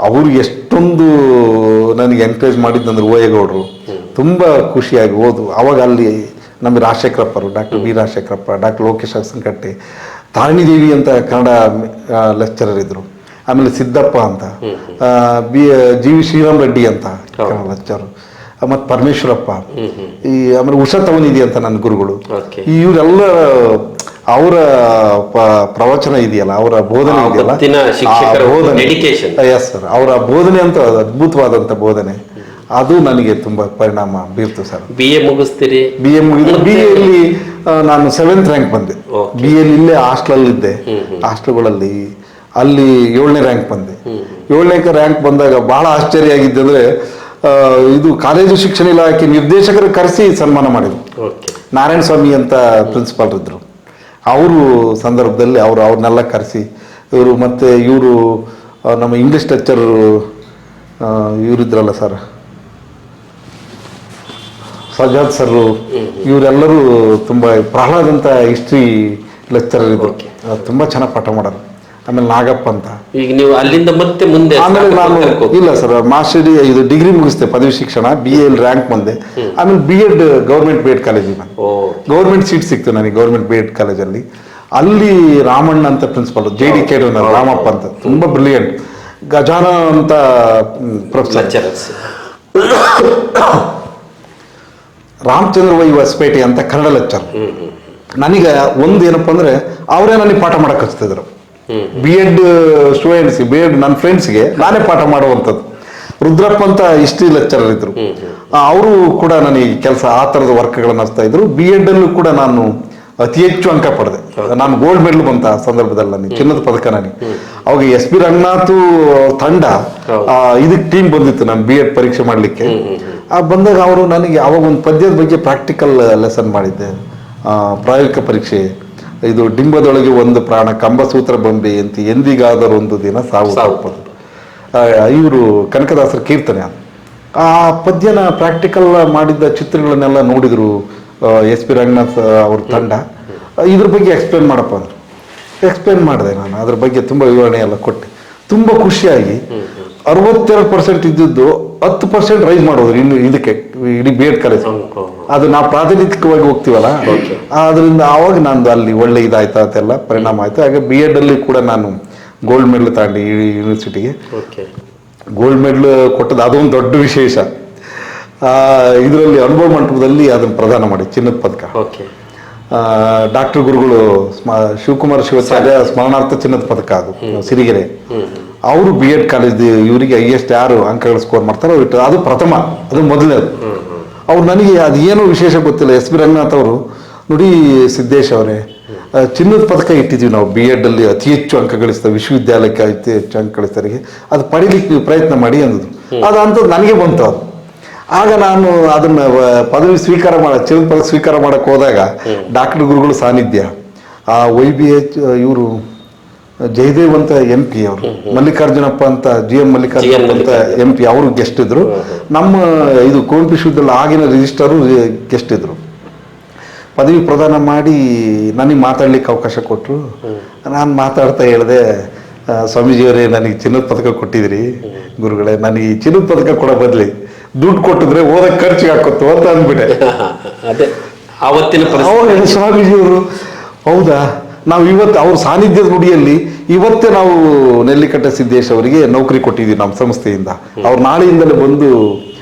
ಅವರು ಎಷ್ಟೊಂದು ನನಗೆ ಎನ್ಕರೇಜ್ ಮಾಡಿದ್ದಂದ್ರೆ ಓಯೇಗೌಡರು ತುಂಬ ಖುಷಿಯಾಗಿ ಓದು. ಅವಾಗ ಅಲ್ಲಿ ನಮಗೆ ರಾಜಶೇಖರಪ್ಪರು, doctor B Rajashekarappa, doctor Lokesh Arasanakatte, Tarinidevi ಅಂತ ಕನ್ನಡ ಲೆಕ್ಚರರ್ ಇದ್ದರು. ಆಮೇಲೆ ಸಿದ್ದಪ್ಪ ಅಂತ, ಜಿ ವಿ ಶ್ರೀರಾಮ್ ರೆಡ್ಡಿ ಅಂತ ಕನ್ನಡ ಲೆಕ್ಚರ್, ಮತ್ತು ಪರಮೇಶ್ವರಪ್ಪ, ಈ ಆಮೇಲೆ ಉಷಾ ತವನಿಧಿ ಅಂತ ನನ್ನ ಗುರುಗಳು. ಇವರೆಲ್ಲ ಅವರ ಪ್ರವಚನ ಇದೆಯಲ್ಲ, ಅವರ ಬೋಧನೆ ಇದೆಯಲ್ಲ, ಎಸ್ ಸರ್, ಅವರ ಬೋಧನೆ ಅಂತ ಅದ್ಭುತವಾದಂಥ ಬೋಧನೆ, ಅದು ನನಗೆ ತುಂಬ ಪರಿಣಾಮ ಬೀರ್ತು ಸರ್. BA ಮುಗಿಸ್ತೀರಿ? BA ಮುಗಿದು BA ನಾನು 7th ರ್ಯಾಂಕ್ ಬಂದೆ. BA ಇಲ್ಲೇ ಹಾಸ್ಟೆಲಲ್ಲಿದ್ದೆ, ಹಾಸ್ಟೆಲ್ಗಳಲ್ಲಿ ಅಲ್ಲಿ 7ನೇ ರ್ಯಾಂಕ್ ಬಂದೆ. 7ನೇ ರ್ಯಾಂಕ್ ಬಂದಾಗ ಬಹಳ ಆಶ್ಚರ್ಯ ಆಗಿದ್ದೆ ಅಂದರೆ, ಇದು ಕಾಲೇಜು ಶಿಕ್ಷಣ ಇಲಾಖೆ ನಿರ್ದೇಶಕರು ಕರೆಸಿ ಸನ್ಮಾನ ಮಾಡಿದ್ರು. ನಾರಾಯಣ ಸ್ವಾಮಿ ಅಂತ ಪ್ರಿನ್ಸಿಪಾಲ್ ಇದ್ರು, ಅವರು ಸಂದರ್ಭದಲ್ಲಿ ಅವ್ರನ್ನೆಲ್ಲ ಕರೆಸಿ, ಇವರು ಮತ್ತು ಇವರು ನಮ್ಮ ಇಂಗ್ಲೀಷ್ ಲೆಕ್ಚರ್ ಇವರಿದ್ರಲ್ಲ ಸರ್, ಸಜಾದ್ ಸರ್, ಇವರೆಲ್ಲರೂ ತುಂಬ ಪ್ರಹ್ಲಾದ್ ಅಂತ ಹಿಸ್ಟ್ರಿ ಲೆಕ್ಚರರ್ ಇದ್ರು, ತುಂಬ ಚೆನ್ನಾಗಿ ಪಾಠ ಮಾಡೋರು. ಆಮೇಲೆ ನಾಗಪ್ಪ ಅಂತ. ಈಗ ನೀವು ಅಲ್ಲಿಂದ ಮತ್ತೆ ಮುಂದೆ? ಆಮೇಲೆ ನಾನು ಇಲ್ಲ ಸರ್, ಮಾಸ್ಟರ್ ಇದು ಡಿಗ್ರಿ ಮುಗಿಸ್ದೆ, ಪದವಿ ಶಿಕ್ಷಣ, BA ರ್ಯಾಂಕ್ ಬಂದೆ. ಆಮೇಲೆ B.Ed ಗೌರ್ಮೆಂಟ್ B.Ed ಕಾಲೇಜಿಗೆ ಬಂದೆ. ಗೌರ್ಮೆಂಟ್ ಸೀಟ್ ಸಿಕ್ತು ನನಗೆ ಗೌರ್ಮೆಂಟ್ B.Ed ಕಾಲೇಜಲ್ಲಿ. ಅಲ್ಲಿ ರಾಮಣ್ಣ ಅಂತ ಪ್ರಿನ್ಸಿಪಾಲ್, JD ಕೇಡೂರ್ ರಾಮಪ್ಪ ಅಂತ, ತುಂಬ ಬ್ರಿಲಿಯಂಟ್. ಗಜಾನ ಅಂತ ಪ್ರೊಫೆಸರ್, ರಾಮಚಂದ್ರ ವೈ ಹೊಸಪೇಟೆ ಅಂತ ಕನ್ನಡ ಲೆಕ್ಚರ್. ನನಗೆ ಒಂದು ಏನಪ್ಪ ಅಂದರೆ, ಅವರೇ ನನಗೆ ಪಾಠ ಮಾಡಕ್ಕೆ ಹಚ್ತಿದ್ರು. B.Ed ಸ್ಟೂಡೆಂಟ್ಸ್ಗೆ, B.Ed ನನ್ನ ಫ್ರೆಂಡ್ಸ್ಗೆ ನಾನೇ ಪಾಠ ಮಾಡುವಂಥದ್ದು. ರುದ್ರಪ್ಪ ಅಂತ ಹಿಸ್ಟ್ರಿ ಲೆಕ್ಚರರ್ ಇದ್ರು, ಅವರು ಕೂಡ ನನಗೆ ಕೆಲಸ ಆ ಥರದ ವರ್ಕ್ಗಳನ್ನು ಹಚ್ತಾ ಇದ್ರು. B.Ed ಅಲ್ಲೂ ಕೂಡ ನಾನು ಅತಿ ಹೆಚ್ಚು ಅಂಕ ಪಡೆದೆ. ನಾನು ಗೋಲ್ಡ್ ಮೆಡಲ್ ಬಂತ ಆ ಸಂದರ್ಭದಲ್ಲಿ, ನನಗೆ ಚಿನ್ನದ ಪದಕ. ನನಗೆ ಅವಾಗ SP ರಂಗನಾಥ್ ತಂಡ ಇದಕ್ಕೆ ಟೀಮ್ ಬಂದಿತ್ತು ನಾನು B.Ed ಪರೀಕ್ಷೆ ಮಾಡಲಿಕ್ಕೆ. ಬಂದಾಗ ಅವರು ನನಗೆ ಅವಾಗ ಒಂದು ಪದ್ಯದ ಬಗ್ಗೆ ಪ್ರಾಕ್ಟಿಕಲ್ ಲೆಸನ್ ಮಾಡಿದ್ದೆ, ಪ್ರಾಯೋಗಿಕ ಪರೀಕ್ಷೆ. ಇದು ಡಿಂಬದೊಳಗೆ ಒಂದು ಪ್ರಾಣ, ಕಂಬಸೂತ್ರ ಬೊಂಬೆ ಅಂತ, ಎಂದಿಗಾದರೂ ಒಂದು ದಿನ ಸಾವು ತಪ್ಪದು. ಇವರು ಕನಕದಾಸರ ಕೀರ್ತನೆ. ಆ ಪದ್ಯನ ಪ್ರಾಕ್ಟಿಕಲ್ ಮಾಡಿದ್ದ ಚಿತ್ರಗಳನ್ನೆಲ್ಲ ನೋಡಿದ್ರು SP ರಂಗನಾಥ್ ಅವ್ರ ತಂಡ. ಇದ್ರ ಬಗ್ಗೆ ಎಕ್ಸ್ಪ್ಲೇನ್ ಮಾಡಪ್ಪ ಅಂದರು. ಎಕ್ಸ್ಪ್ಲೇನ್ ಮಾಡಿದೆ ನಾನು, ಅದ್ರ ಬಗ್ಗೆ ತುಂಬ ವಿವರಣೆ ಎಲ್ಲ ಕೊಟ್ಟೆ. ತುಂಬ ಖುಷಿಯಾಗಿ 62% ಇದ್ದದ್ದು 10% ರೈಸ್ ಮಾಡೋದು ಇನ್ನು ಇದಕ್ಕೆ, ಇಡೀ B.Ed ಕಾಲೇಜ್. ಅದು ನಾವು ಪ್ರಾತಿನಿಧಿಕವಾಗಿ ಹೋಗ್ತೀವಲ್ಲ, ಅದರಿಂದ ಆವಾಗ ನಂದು ಅಲ್ಲಿ ಒಳ್ಳೆ ಇದಾಯ್ತು, ಅದೆಲ್ಲ ಪರಿಣಾಮ ಆಯಿತು. ಹಾಗೆ B.Ed ಅಲ್ಲಿ ಕೂಡ ನಾನು ಗೋಲ್ಡ್ ಮೆಡಲ್ ತಗೊಂಡು ಈ ಯೂನಿವರ್ಸಿಟಿಗೆ ಗೋಲ್ಡ್ ಮೆಡಲ್ ಕೊಟ್ಟದ್ದು ಅದೊಂದು ದೊಡ್ಡ ವಿಶೇಷ. ಇದರಲ್ಲಿ ಅನುಭವ ಮಂಟಪದಲ್ಲಿ ಅದನ್ನು ಪ್ರದಾನ ಮಾಡಿ ಚಿನ್ನದ ಪದಕ. ಡಾಕ್ಟರ್ ಗುರುಗಳು ಶಿವಕುಮಾರ್ ಶಿವಾಚಾರ್ಯ ಸ್ಮರಣಾರ್ಥ ಚಿನ್ನದ ಪದಕ, ಅದು ಸಿರಿಗೆರೆ. ಅವರು B.Ed ಕಾಲೇಜ್ ಇವರಿಗೆ ಹೈಯೆಸ್ಟ್ ಯಾರು ಅಂಕಗಳು ಸ್ಕೋರ್ ಮಾಡ್ತಾರೋ ಅದು ಪ್ರಥಮ, ಅದು ಮೊದಲನೇದು. ಅವ್ರು ನನಗೆ ಅದೇನೋ ವಿಶೇಷ ಗೊತ್ತಿಲ್ಲ. SP ರಂಗನಾಥ್ ಅವರು, ನೋಡಿ ಸಿದ್ದೇಶ್ ಅವರೇ, ಚಿನ್ನದ ಪದಕ ಇಟ್ಟಿದ್ದೀವಿ ನಾವು B.Ed ಅಲ್ಲಿ ಅತಿ ಹೆಚ್ಚು ಅಂಕ ಗಳಿಸ್ತಾರೆ, ವಿಶ್ವವಿದ್ಯಾಲಯಕ್ಕೆ ಅತಿ ಹೆಚ್ಚು ಅಂಕ ಗಳಿಸ್ತಾರೆ, ಅದು ಪಡಿಲಿಕ್ಕೆ ನೀವು ಪ್ರಯತ್ನ ಮಾಡಿ ಅಂದದ್ದು. ಅದಂತದ್ದು ನನಗೆ ಬಂತು. ಅದು ಆಗ ನಾನು ಅದನ್ನ ಪದವಿ ಸ್ವೀಕಾರ ಚಿನ್ನದ ಪದಕ ಸ್ವೀಕಾರ ಮಾಡಕ್ಕೆ ಹೋದಾಗ ಡಾಕ್ಟರ್ ಗುರುಗಳು ಸಾನ್ನಿಧ್ಯ, YBH ಇವರು ಜಯದೇವ್ ಅಂತ MP ಅವರು, ಮಲ್ಲಿಕಾರ್ಜುನಪ್ಪ ಅಂತ GM ಮಲ್ಲಿಕಾರ್ಜುನಪ್ಪ ಅಂತ MP ಅವರು ಗೆಸ್ಟ್ ಇದ್ರು. ನಮ್ಮ ಇದು ಕುವೆಂಪು ವಿಶ್ವವಿದ್ಯಾಲಯ ಆಗಿನ ರಿಜಿಸ್ಟ್ರಾರು ಗೆಸ್ಟ್ ಇದ್ರು. ಪದವಿ ಪ್ರದಾನ ಮಾಡಿ ನನಗೆ ಮಾತಾಡ್ಲಿಕ್ಕೆ ಅವಕಾಶ ಕೊಟ್ಟರು. ನಾನು ಮಾತಾಡ್ತಾ ಹೇಳಿದೆ, ಸ್ವಾಮೀಜಿಯವರೇ ನನಗೆ ಚಿನ್ನದ ಪದಕ ಕೊಟ್ಟಿದ್ರಿ ಗುರುಗಳೇ, ನನಗೆ ಈ ಚಿನ್ನದ ಪದಕ ಕೊಡೋ ಬದಲಿ ದುಡ್ಡು ಕೊಟ್ಟಿದ್ರೆ ಓದಕ್ಕೆ ಖರ್ಚಿಗೆ ಹಾಕೋತು ಅಂತ ಅಂದ್ಬಿಟ್ಟೆ. ಸ್ವಾಮೀಜಿಯವರು, ಹೌದಾ, ನಾವು ಇವತ್ತು ಅವ್ರ ಸಾನ್ನಿಧ್ಯದ ನುಡಿಯಲ್ಲಿ ಇವತ್ತೇ ನಾವು ನೆಲ್ಲಿಕಟ್ಟೆ ಸಿದ್ದೇಶ್ ಅವರಿಗೆ ನೌಕರಿ ಕೊಟ್ಟಿದ್ದೀವಿ ನಮ್ಮ ಸಂಸ್ಥೆಯಿಂದ, ಅವ್ರು ನಾಳೆಯಿಂದಲೇ ಬಂದು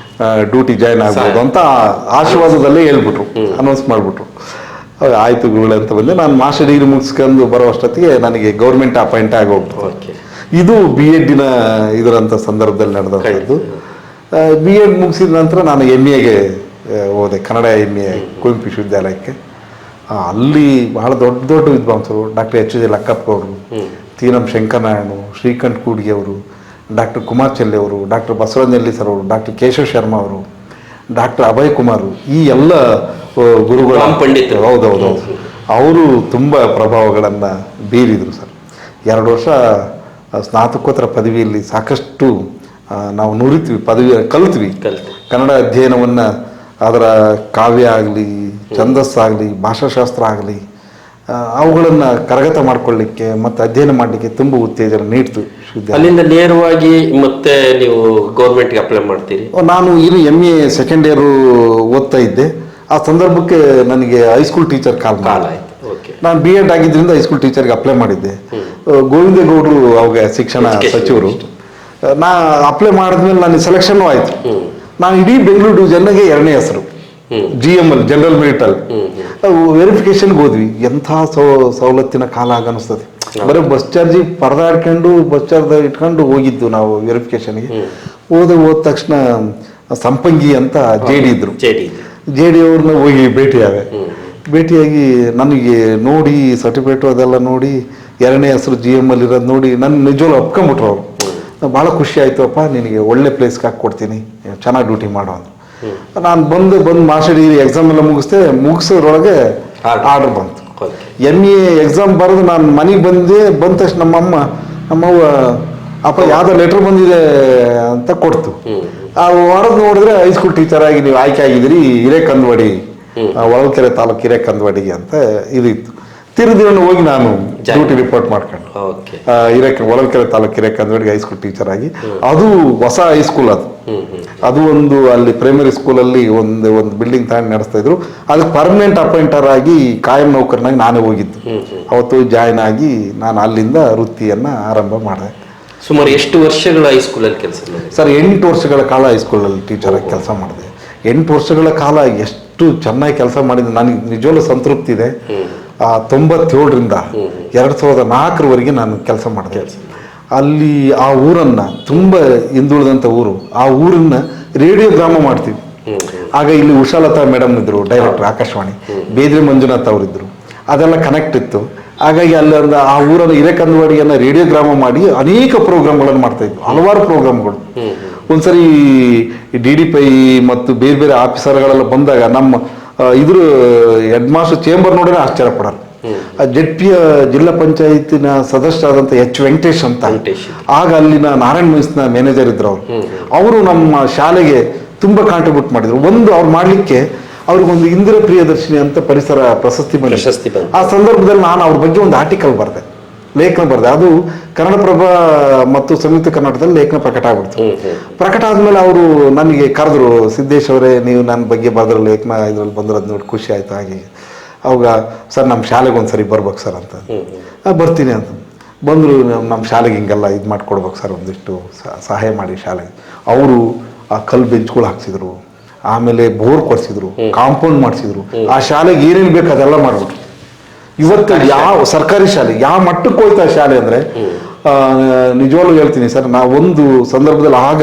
ಡ್ಯೂಟಿ ಜಾಯ್ನ್ ಆಗ್ಬೋದು ಅಂತ ಆಶೀರ್ವಾದದಲ್ಲೇ ಹೇಳ್ಬಿಟ್ರು, ಅನೌನ್ಸ್ ಮಾಡಿಬಿಟ್ರು. ಆಯ್ತು ಗುರುಗಳೇ ಅಂತ ಬಂದೆ. ನಾನು ಮಾಸ್ಟರ್ ಡಿಗ್ರಿ ಮುಗಿಸ್ಕೊಂಡು ಬರೋ ಅಷ್ಟೊತ್ತಿಗೆ ನನಗೆ ಗೌರ್ಮೆಂಟ್ ಅಪಾಯಿಂಟ್ ಆಗೋಗ್ಬಿಟ್ಟು. ಇದು B.Ed ಇದರಂಥ ಸಂದರ್ಭದಲ್ಲಿ ನಡೆದಂಥದ್ದು. B.Ed ಮುಗಿಸಿದ ನಂತರ ನಾನು MA ಹೋದೆ, ಕನ್ನಡ MA ಕುವೆಂಪು ವಿಶ್ವವಿದ್ಯಾಲಯಕ್ಕೆ. ಅಲ್ಲಿ ಬಹಳ ದೊಡ್ಡ ದೊಡ್ಡ ವಿದ್ವಾಂಸರು, ಡಾಕ್ಟರ್ H.J. ಲಕ್ಕಪ್ಪ ಅವರು, ತೀನಂ ಶಂಕರನಾರಾಯಣ, ಶ್ರೀಕಂಠ ಕೂಡ್ಗೆ ಅವರು, ಡಾಕ್ಟರ್ ಕುಮಾರ್ ಚೆಲ್ಲಿ ಅವರು, ಡಾಕ್ಟರ್ ಬಸವರಾಜ್ ಸರ್ ಅವರು, ಡಾಕ್ಟರ್ ಕೇಶವ ಶರ್ಮಾ ಅವರು, ಡಾಕ್ಟರ್ ಅಭಯ್ ಕುಮಾರ್, ಈ ಎಲ್ಲ ಗುರುಗಳು ಪಂಡಿತರು. ಹೌದೌದು, ಅವರು ತುಂಬ ಪ್ರಭಾವಗಳನ್ನು ಬೀರಿದರು ಸರ್. 2 ವರ್ಷ ಸ್ನಾತಕೋತ್ತರ ಪದವಿಯಲ್ಲಿ ಸಾಕಷ್ಟು ನಾವು ನುರಿತ್ವಿ, ಪದವಿ ಕಲಿತ್ವಿ. ಕನ್ನಡ ಅಧ್ಯಯನವನ್ನು, ಅದರ ಕಾವ್ಯ ಆಗಲಿ, ಛಂದಸ್ಸಾಗಲಿ, ಭಾಷಾಶಾಸ್ತ್ರ ಆಗಲಿ, ಅವುಗಳನ್ನು ಕರಗತ ಮಾಡ್ಕೊಳ್ಳಿಕ್ಕೆ ಮತ್ತು ಅಧ್ಯಯನ ಮಾಡಲಿಕ್ಕೆ ತುಂಬ ಉತ್ತೇಜನ ನೀಡ್ತು ವಿಶ್ವವಿದ್ಯಾಲಯ. ಅಲ್ಲಿಂದ ನೇರವಾಗಿ ಮತ್ತೆ ನೀವು ಗೌರ್ಮೆಂಟ್ಗೆ ಅಪ್ಲೈ ಮಾಡ್ತೀರಿ? ನಾನು ಇಲ್ಲಿ MA ಸೆಕೆಂಡ್ ಇಯರ್ ಓದ್ತಾ ಇದ್ದೆ. ಆ ಸಂದರ್ಭಕ್ಕೆ ನನಗೆ ಹೈಸ್ಕೂಲ್ ಟೀಚರ್ ಕಾಲ್ ಆಯ್ತು. ಓಕೆ. ನಾನು B.Ed ಆಗಿದ್ದರಿಂದ ಹೈಸ್ಕೂಲ್ ಟೀಚರ್ಗೆ ಅಪ್ಲೈ ಮಾಡಿದ್ದೆ. ಗೋವಿಂದೇಗೌಡರು ಅವಾಗ ಶಿಕ್ಷಣ ಸಚಿವರು. ನಾ ಅಪ್ಲೈ ಮಾಡಿದ್ಮೇಲೆ ನನಗೆ ಸೆಲೆಕ್ಷನ್ ಆಯಿತು. ನಾನು ಇಡೀ ಬೆಂಗಳೂರು ಡಿವಿಷನ್ಗೆ 2ನೇ ಹೆಸರು, GML ಜನರಲ್ ಮೆರಿಟಲ್. ವೆರಿಫಿಕೇಶನ್ಗೆ ಹೋದ್ವಿ. ಎಂಥ ಸವಲತ್ತಿನ ಕಾಲ ಆಗ ಅನಿಸ್ತದೆ. ಬರೀ ಬಸ್ ಚಾರ್ಜಿ ಪರದಾಡ್ಕೊಂಡು ಬಸ್ ಚಾರ್ಜ್ ಇಟ್ಕೊಂಡು ಹೋಗಿದ್ದು ನಾವು ವೆರಿಫಿಕೇಶನ್ಗೆ. ಹೋದ ತಕ್ಷಣ ಸಂಪಂಗಿ ಅಂತ JD ಇದ್ರು. JD ಅವ್ರನ್ನ ಹೋಗಿ ಭೇಟಿಯಾಗಿ ನನಗೆ ನೋಡಿ ಸರ್ಟಿಫಿಕೇಟು ಅದೆಲ್ಲ ನೋಡಿ 2ನೇ ಹೆಸರು GML ಇರೋದು ನೋಡಿ ನನ್ನ ನಿಜವಾಗ್ಲೂ ಒಪ್ಕೊಂಬಿಟ್ರು ಅವರು. ಭಾಳ ಖುಷಿ ಆಯಿತು, ಅಪ್ಪ ನಿನಗೆ ಒಳ್ಳೆ ಪ್ಲೇಸ್ಗೆ ಹಾಕ್ಕೊಡ್ತೀನಿ, ಚೆನ್ನಾಗಿ ಡ್ಯೂಟಿ ಮಾಡೋ ಅಂದರು. ನಾನು ಬಂದು ಮಾಸ್ಟರ್ ಡಿಗ್ರಿ ಎಕ್ಸಾಮ್ ಎಲ್ಲ ಮುಗಿಸೋದ್ರೊಳಗೆ ಆರ್ಡರ್ ಬಂತು. MA ಎಕ್ಸಾಮ್ ಬರೆದು ನಾನು ಮನೆಗೆ ಬಂದ ತಕ್ಷಣ ನಮ್ಮವ್ವ ಅಪ್ಪ ಯಾವುದೋ ಲೆಟ್ರ್ ಬಂದಿದೆ ಅಂತ ಕೊಡ್ತು. ಆ ಹೊರದು ನೋಡಿದ್ರೆ ಹೈಸ್ಕೂಲ್ ಟೀಚರ್ ಆಗಿ ನೀವು ಆಯ್ಕೆ ಆಗಿದ್ದೀರಿ ಹಿರೇಕಂದವಾಡಿ, ಹೊಳಲ್ಕೆರೆ ತಾಲೂಕು ಹಿರೇಕಂದವಾಡಿಗೆ ಅಂತ ಇದಿತ್ತು. ತಿರುದಿನ ಹೋಗಿ ನಾನು ಡ್ಯೂಟಿ ರಿಪೋರ್ಟ್ ಮಾಡ್ಕೊಂಡು ಹೊಳಲ್ಕೆರೆ ತಾಲೂಕು ಹಿರೇಕಂದವಾಡಿಗೆ ಹೈಸ್ಕೂಲ್ ಟೀಚರ್ ಆಗಿ. ಅದು ಹೊಸ ಹೈಸ್ಕೂಲ್ ಅದು ಒಂದು ಅಲ್ಲಿ ಪ್ರೈಮರಿ ಸ್ಕೂಲಲ್ಲಿ ಒಂದು ಬಿಲ್ಡಿಂಗ್ ತಗೊಂಡು ನಡೆಸ್ತಾ ಇದ್ರು. ಅದಕ್ಕೆ ಪರ್ಮನೆಂಟ್ ಅಪಾಯಿಂಟರ್ ಆಗಿ ಕಾಯಂ ನೌಕರನಾಗಿ ನಾನೇ ಹೋಗಿದ್ದು. ಅವತ್ತು ಜಾಯ್ನ್ ಆಗಿ ನಾನು ಅಲ್ಲಿಂದ ವೃತ್ತಿಯನ್ನು ಆರಂಭ ಮಾಡಿದೆ. ಸುಮಾರು ಎಷ್ಟು ವರ್ಷಗಳ ಹೈಸ್ಕೂಲಲ್ಲಿ ಕೆಲಸ ಮಾಡಿದೆ ಸರ್? 8 ವರ್ಷಗಳ ಕಾಲ ಹೈಸ್ಕೂಲಲ್ಲಿ ಟೀಚರಾಗಿ ಕೆಲಸ ಮಾಡಿದೆ. 8 ವರ್ಷಗಳ ಕಾಲ ಎಷ್ಟು ಚೆನ್ನಾಗಿ ಕೆಲಸ ಮಾಡಿದೆ, ನನಗೆ ನಿಜವಲ್ಲೂ ಸಂತೃಪ್ತಿ ಇದೆ. 97ರಿಂದ 2004 ನಾನು ಕೆಲಸ ಮಾಡಿದೆ ಅಲ್ಲಿ. ಆ ಊರನ್ನು ತುಂಬ ಹಿಂದುಳಿದಂಥ ಊರು, ಆ ಊರನ್ನ ರೇಡಿಯೋ ಗ್ರಾಮ ಮಾಡ್ತೀವಿ. ಆಗ ಇಲ್ಲಿ ಉಷಾಲತಾ ಮೇಡಮ್ ಇದ್ರು, ಡೈರೆಕ್ಟರ್ ಆಕಾಶವಾಣಿ, ಬೇದ್ರೆ ಮಂಜುನಾಥ್ ಅವರಿದ್ದರು. ಅದೆಲ್ಲ ಕನೆಕ್ಟ್ ಇತ್ತು. ಹಾಗಾಗಿ ಅಲ್ಲಿ ಆ ಊರನ್ನು ಹಿರೇಕಂದವಾಡಿಯನ್ನು ರೇಡಿಯೋ ಗ್ರಾಮ ಮಾಡಿ ಅನೇಕ ಪ್ರೋಗ್ರಾಮ್ಗಳನ್ನು ಮಾಡ್ತಾ ಇದ್ವು, ಹಲವಾರು ಪ್ರೋಗ್ರಾಮ್ಗಳು. ಒಂದ್ಸರಿ DDPI ಮತ್ತು ಬೇರೆ ಆಫೀಸರ್ಗಳೆಲ್ಲ ಬಂದಾಗ ನಮ್ಮ ಇದ್ರ ಹೆಡ್ ಮಾಸ್ಟರ್ ಚೇಂಬರ್ ನೋಡಿದ್ರೆ ಆಶ್ಚರ್ಯ ಪಡೋರು. ಜೆಡ್ಪಿಯ ಜಿಲ್ಲಾ ಪಂಚಾಯತಿನ ಸದಸ್ಯರಾದಂಥ H. ವೆಂಕಟೇಶ್ ಅಂತ, ಆಗ ಅಲ್ಲಿನ ನಾರಾಯಣ ಮಿಲ್ಸ್ನ ಮ್ಯಾನೇಜರ್ ಇದ್ರು ಅವರು ನಮ್ಮ ಶಾಲೆಗೆ ತುಂಬ ಕಾಂಟ್ರಿಬ್ಯೂಟ್ ಮಾಡಿದ್ರು. ಒಂದು ಅವ್ರು ಮಾಡಲಿಕ್ಕೆ ಅವ್ರಿಗೊಂದು ಇಂದಿರ ಪ್ರಿಯದರ್ಶಿನಿ ಅಂತ ಪರಿಸರ ಪ್ರಶಸ್ತಿ ಬಂದಿದೆ. ಆ ಸಂದರ್ಭದಲ್ಲಿ ನಾನು ಅವ್ರ ಬಗ್ಗೆ ಒಂದು ಆರ್ಟಿಕಲ್ ಬರೆದೆ, ಲೇಖನ ಬರೆದೆ. ಅದು ಕನ್ನಡಪ್ರಭ ಮತ್ತು ಸಂಯುಕ್ತ ಕರ್ನಾಟಕದಲ್ಲಿ ಲೇಖನ ಪ್ರಕಟ ಆಗ್ಬಿಡ್ತು. ಪ್ರಕಟ ಆದ್ಮೇಲೆ ಅವರು ನನಗೆ ಕರೆದ್ರು, ಸಿದ್ದೇಶ್ ಅವರೇ ನೀವು ನನ್ನ ಬಗ್ಗೆ ಬರೆದ್ರ ಲೇಖನ ಇದ್ರಲ್ಲಿ ಬಂದಿರೋದು ನೋಡಿ ಖುಷಿ ಆಯ್ತು. ಹಾಗೆ ಅವಾಗ ಸರ್ ನಮ್ಮ ಶಾಲೆಗೆ ಒಂದ್ಸರಿ ಬರ್ಬೇಕು ಸರ್ ಅಂತ. ಬರ್ತೀನಿ ಅಂತ ಬಂದರು. ನಮ್ಮ ಶಾಲೆಗೆ ಹಿಂಗೆಲ್ಲ ಇದು ಮಾಡಿಕೊಡ್ಬೇಕು ಸರ್, ಒಂದಿಷ್ಟು ಸಹಾಯ ಮಾಡಿ ಶಾಲೆಗೆ. ಅವರು ಆ ಕಲ್ಲು ಬೆಂಚ್ಗಳು ಹಾಕ್ಸಿದ್ರು, ಆಮೇಲೆ ಬೋರ್ ಕೊಡಿಸಿದ್ರು, ಕಾಂಪೌಂಡ್ ಮಾಡಿಸಿದ್ರು. ಆ ಶಾಲೆಗೆ ಏನೇನು ಬೇಕು ಅದೆಲ್ಲ ಮಾಡ್ಬಿಟ್ರು. ಇವತ್ತು ಯಾವ ಸರ್ಕಾರಿ ಶಾಲೆ ಯಾವ ಮಟ್ಟಕ್ಕೆ ಹೋಯ್ತಾ ಶಾಲೆ ಅಂದರೆ ನಿಜವಾಗ್ಲೂ ಹೇಳ್ತೀನಿ ಸರ್, ನಾವು ಒಂದು ಸಂದರ್ಭದಲ್ಲಿ ಆಗ